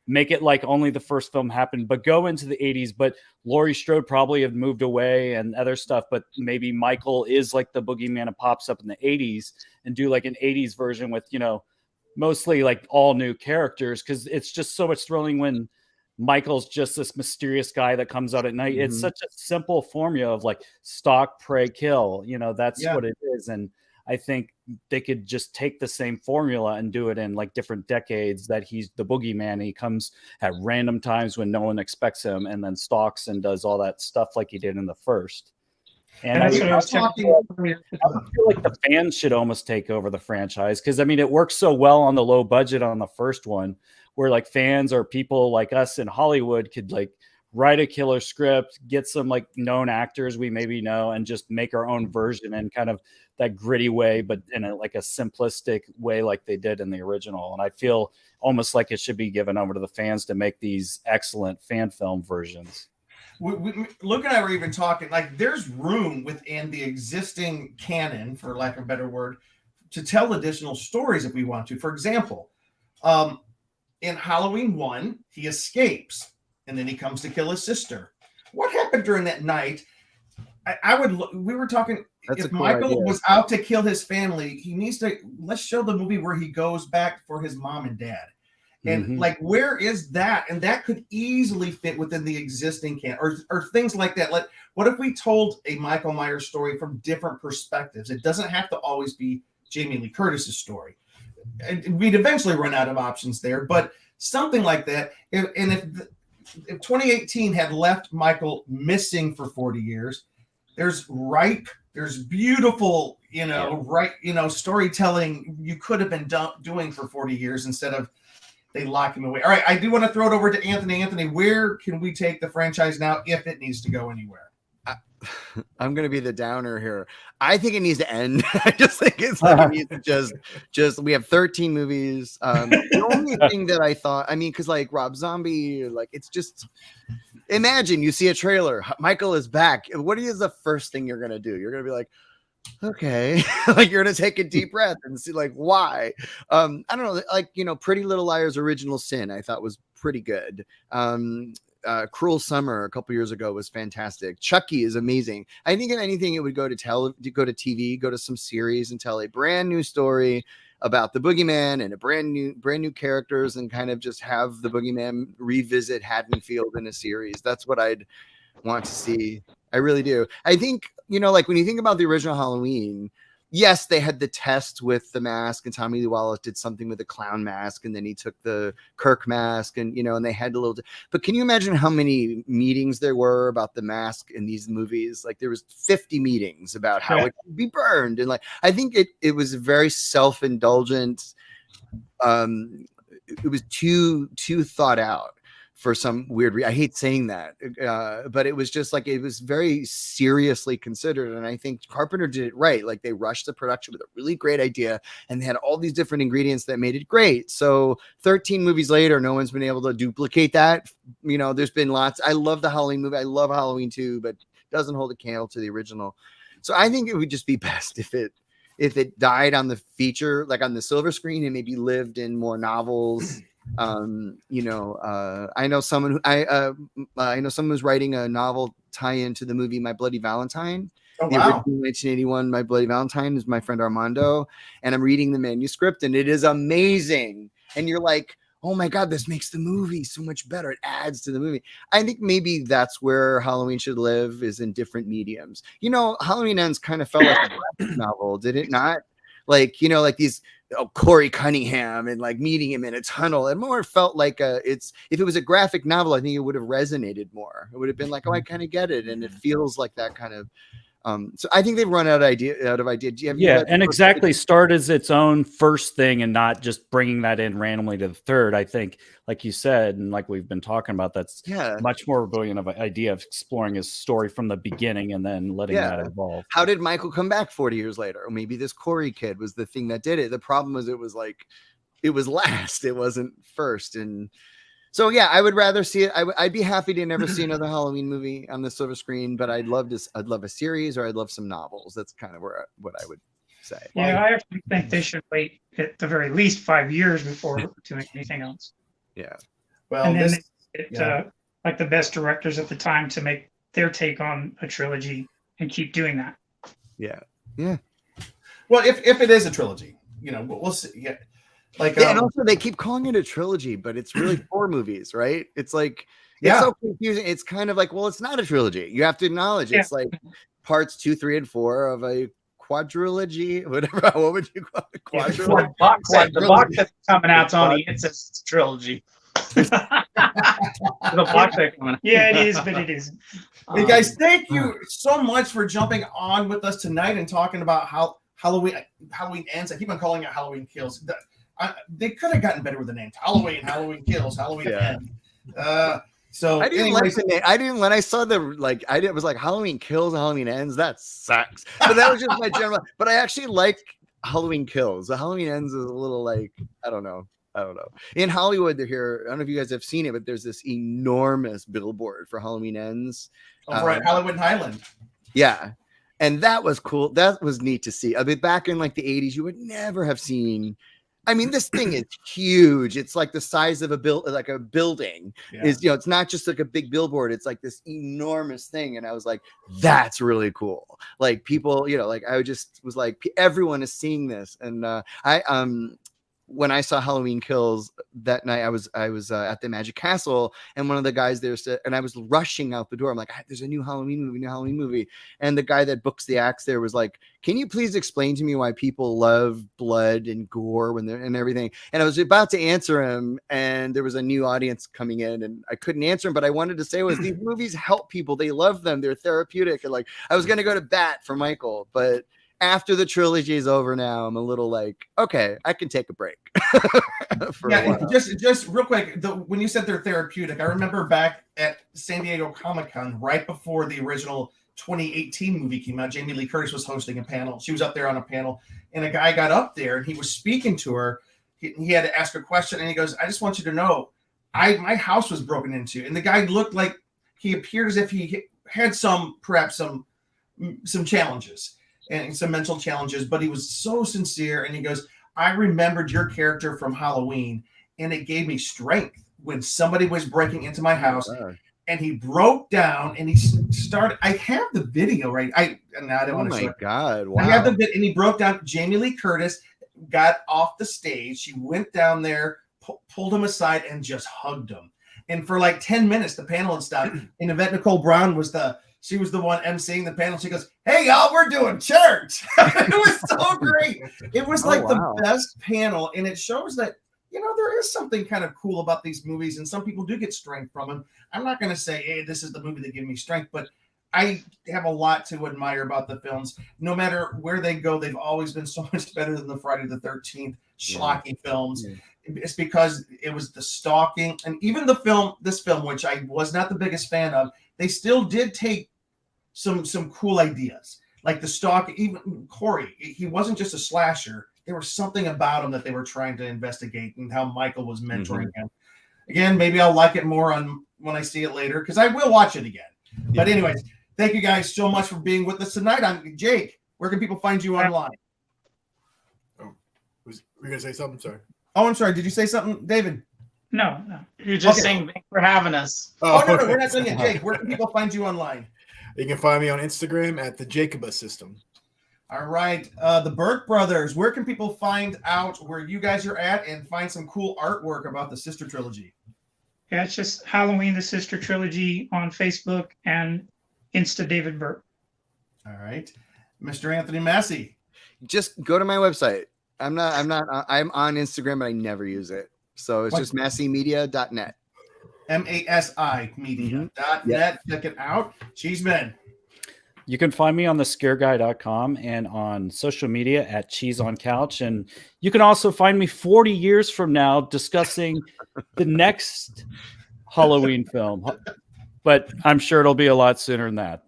make it only the first film happened, but go into the 80s. But Laurie Strode probably have moved away and other stuff, but maybe Michael is the boogeyman and pops up in the 80s, and do an 80s version with, mostly all new characters. Cause it's just so much thrilling when Michael's just this mysterious guy that comes out at night. Mm-hmm. It's such a simple formula of stalk, prey, kill, that's what it is. And I think they could just take the same formula and do it in different decades, that he's the boogeyman. He comes at random times when no one expects him, and then stalks and does all that stuff like he did in the first. And I feel like the fans should almost take over the franchise, because it works so well on the low budget on the first one, where fans or people like us in Hollywood could write a killer script, get some known actors we maybe know, and just make our own version in kind of that gritty way, but in a simplistic way like they did in the original. And I feel almost like it should be given over to the fans to make these excellent fan film versions. Luke and I were even talking, there's room within the existing canon, for lack of a better word, to tell additional stories if we want to. For example, in Halloween 1, he escapes, and then he comes to kill his sister. What happened during that night? We were talking, if Michael was out to kill his family, he needs to, let's show the movie where he goes back for his mom and dad. And where is that? And that could easily fit within the existing canon, or things like that. What if we told a Michael Myers story from different perspectives? It doesn't have to always be Jamie Lee Curtis's story. we'd eventually run out of options there. But something like that, if 2018 had left Michael missing for 40 years, there's ripe, there's beautiful, storytelling you could have been doing for 40 years instead of they lock him away. All right, I do want to throw it over to Anthony. Anthony, where can we take the franchise now if it needs to go anywhere? I'm going to be the downer here. I think it needs to end. I just think it's like it needs to just we have 13 movies. The only thing that I thought, because like Rob Zombie, like it's just imagine you see a trailer, Michael is back. What is the first thing you're going to do? You're going to be like, okay, like you're going to take a deep breath and see like why. I don't know, like Pretty Little Liars Original Sin I thought was pretty good. Cruel Summer a couple years ago was fantastic. Chucky is amazing. I think if anything, it would go to TV, go to some series and tell a brand new story about the boogeyman and a brand new characters and kind of just have the boogeyman revisit Haddonfield in a series. That's what I'd want to see. I really do. I think, like when you think about the original Halloween, yes, they had the test with the mask, and Tommy Lee Wallace did something with the clown mask, and then he took the Kirk mask, and and they had a little. But can you imagine how many meetings there were about the mask in these movies? Like there was 50 meetings about how it could be burned, and like I think it was very self-indulgent. It was too thought out for some weird reason. I hate saying that, but it was just like, it was very seriously considered. And I think Carpenter did it right. Like they rushed the production with a really great idea and they had all these different ingredients that made it great. So 13 movies later, no one's been able to duplicate that. There's been lots. I love the Halloween movie. I love Halloween 2, but it doesn't hold a candle to the original. So I think it would just be best if it died on the feature, like on the silver screen, and maybe lived in more novels. I know someone who's writing a novel tie-in to the movie My Bloody Valentine. Oh, the wow. original 1981 My Bloody Valentine is my friend Armando, and I'm reading the manuscript and it is amazing. And you're like, oh my God, this makes the movie so much better. It adds to the movie. I think maybe that's where Halloween should live, is in different mediums. Halloween Ends kind of felt like a graphic novel, did it not? Like, like these Corey Cunningham and like meeting him in a tunnel. It more felt like if it was a graphic novel, I think it would have resonated more. It would have been like, oh, I kind of get it. And it feels like that kind of, so I think they've run out of idea. And exactly. Start as its own first thing and not just bringing that in randomly to the third. I think, like you said, and like we've been talking about, that's much more brilliant of an idea of exploring his story from the beginning and then letting that evolve. How did Michael come back 40 years later? Or maybe this Corey kid was the thing that did it. The problem was it was last. It wasn't first. And so, I would rather see it. I'd be happy to never see another Halloween movie on the silver screen, but I'd love a series, or I'd love some novels. That's kind of what I would say. Yeah, I actually think they should wait at the very least 5 years before doing anything else. Yeah. Well, and then like the best directors at the time to make their take on a trilogy and keep doing that. Yeah. Yeah. Well, if it is a trilogy, we'll see. Yeah. And also they keep calling it a trilogy, but it's really 4 movies, right? It's like, it's so confusing. It's kind of like, well, it's not a trilogy. You have to acknowledge it's like parts 2, 3, and 4 of a quadrilogy, whatever. What would you call it? Quadrilogy. The box that's coming out, Tony, it says it's a trilogy. The box that's coming out. Yeah, it is, but it isn't. Hey guys, thank you so much for jumping on with us tonight and talking about how Halloween Ends. I keep on calling it Halloween Kills. They could have gotten better with the names. Halloween Kills, Halloween Ends. So I didn't like the name. I didn't, when I saw it was like Halloween Kills, Halloween Ends. That sucks. But that was just my general. But I actually like Halloween Kills. The Halloween Ends is a little like, I don't know. In Hollywood, they're here. I don't know if you guys have seen it, but there's this enormous billboard for Halloween Ends. Right, Hollywood and Highland. Yeah. And that was cool. That was neat to see. I mean, back in like the 80s, you would never have seen. I mean, this thing is huge. It's like the size of a building. Yeah. It's not just like a big billboard. It's like this enormous thing. And I was like, that's really cool. Like people, like I just was like, everyone is seeing this. And when I saw Halloween Kills that night, I was at the Magic Castle, and one of the guys there said, and I was rushing out the door. I'm like, there's a new Halloween movie. And the guy that books the acts there was like, can you please explain to me why people love blood and gore when they're and everything? And I was about to answer him, and there was a new audience coming in, and I couldn't answer him, but I wanted to say was these movies help people. They love them. They're therapeutic. And like, I was going to go to bat for Michael, but after the trilogy is over now, I'm a little like, okay, I can take a break. Just real quick, when you said they're therapeutic, I remember back at San Diego Comic-Con right before the original 2018 movie came out, Jamie Lee Curtis was hosting a panel. She was up there on a panel, and a guy got up there and he was speaking to her. He had to ask a question, and he goes, I just want you to know, my house was broken into. And the guy looked like he appeared as if he had perhaps some challenges and some mental challenges, but he was so sincere. And he goes, I remembered your character from Halloween, and it gave me strength when somebody was breaking into my house. And he broke down and he started. I have the video, right? I didn't want to show it. God. Wow. I have the video, and he broke down. Jamie Lee Curtis got off the stage. She went down there, pulled him aside, and just hugged him. And for like 10 minutes, the panel had stopped. And Yvette Nicole Brown was the one emceeing the panel. She goes, hey, y'all, we're doing church. It was so great. It was like the best panel. And it shows that, there is something kind of cool about these movies. And some people do get strength from them. I'm not going to say, hey, this is the movie that gave me strength. But I have a lot to admire about the films. No matter where they go, they've always been so much better than the Friday the 13th schlocky films. Yeah. It's because it was the stalking. And even this film, which I was not the biggest fan of, they still did take some cool ideas, like the stalk. Even Corey, he wasn't just a slasher. There was something about him that they were trying to investigate, and how Michael was mentoring him. Again, maybe I'll like it more when I see it later, because I will watch it again. Yeah. But anyways, thank you guys so much for being with us tonight. I'm Jake. Where can people find you online? Oh, were you gonna say something? Sorry. Oh, I'm sorry. Did you say something, David? No. You're just saying thanks for having us. Oh, no, we're not doing it. Jake, where can people find you online? You can find me on Instagram at the Jacobus System. All right. The Burk brothers, where can people find out where you guys are at and find some cool artwork about the Sister Trilogy? Yeah, it's just Halloween, the Sister Trilogy on Facebook and Insta David Burk. All right. Mr. Anthony Massey. Just go to my website. I'm on Instagram, but I never use it. So it's just massimedia.net. MASI media.net. Yep. Check it out. Cheeseman. You can find me on thescareguy.com and on social media at Cheese on Couch. And you can also find me 40 years from now discussing the next Halloween film. But I'm sure it'll be a lot sooner than that.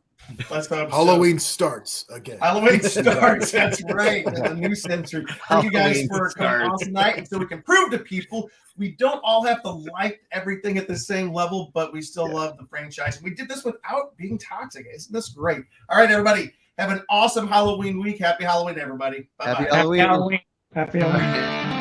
Let's hope Halloween starts again. Halloween starts. That's right. The new century. Thank you guys for coming on tonight, and so we can prove to people we don't all have to like everything at the same level, but we still love the franchise. We did this without being toxic. Isn't this great? All right, everybody. Have an awesome Halloween week. Happy Halloween, everybody. Bye-bye. Happy Halloween. Happy Halloween.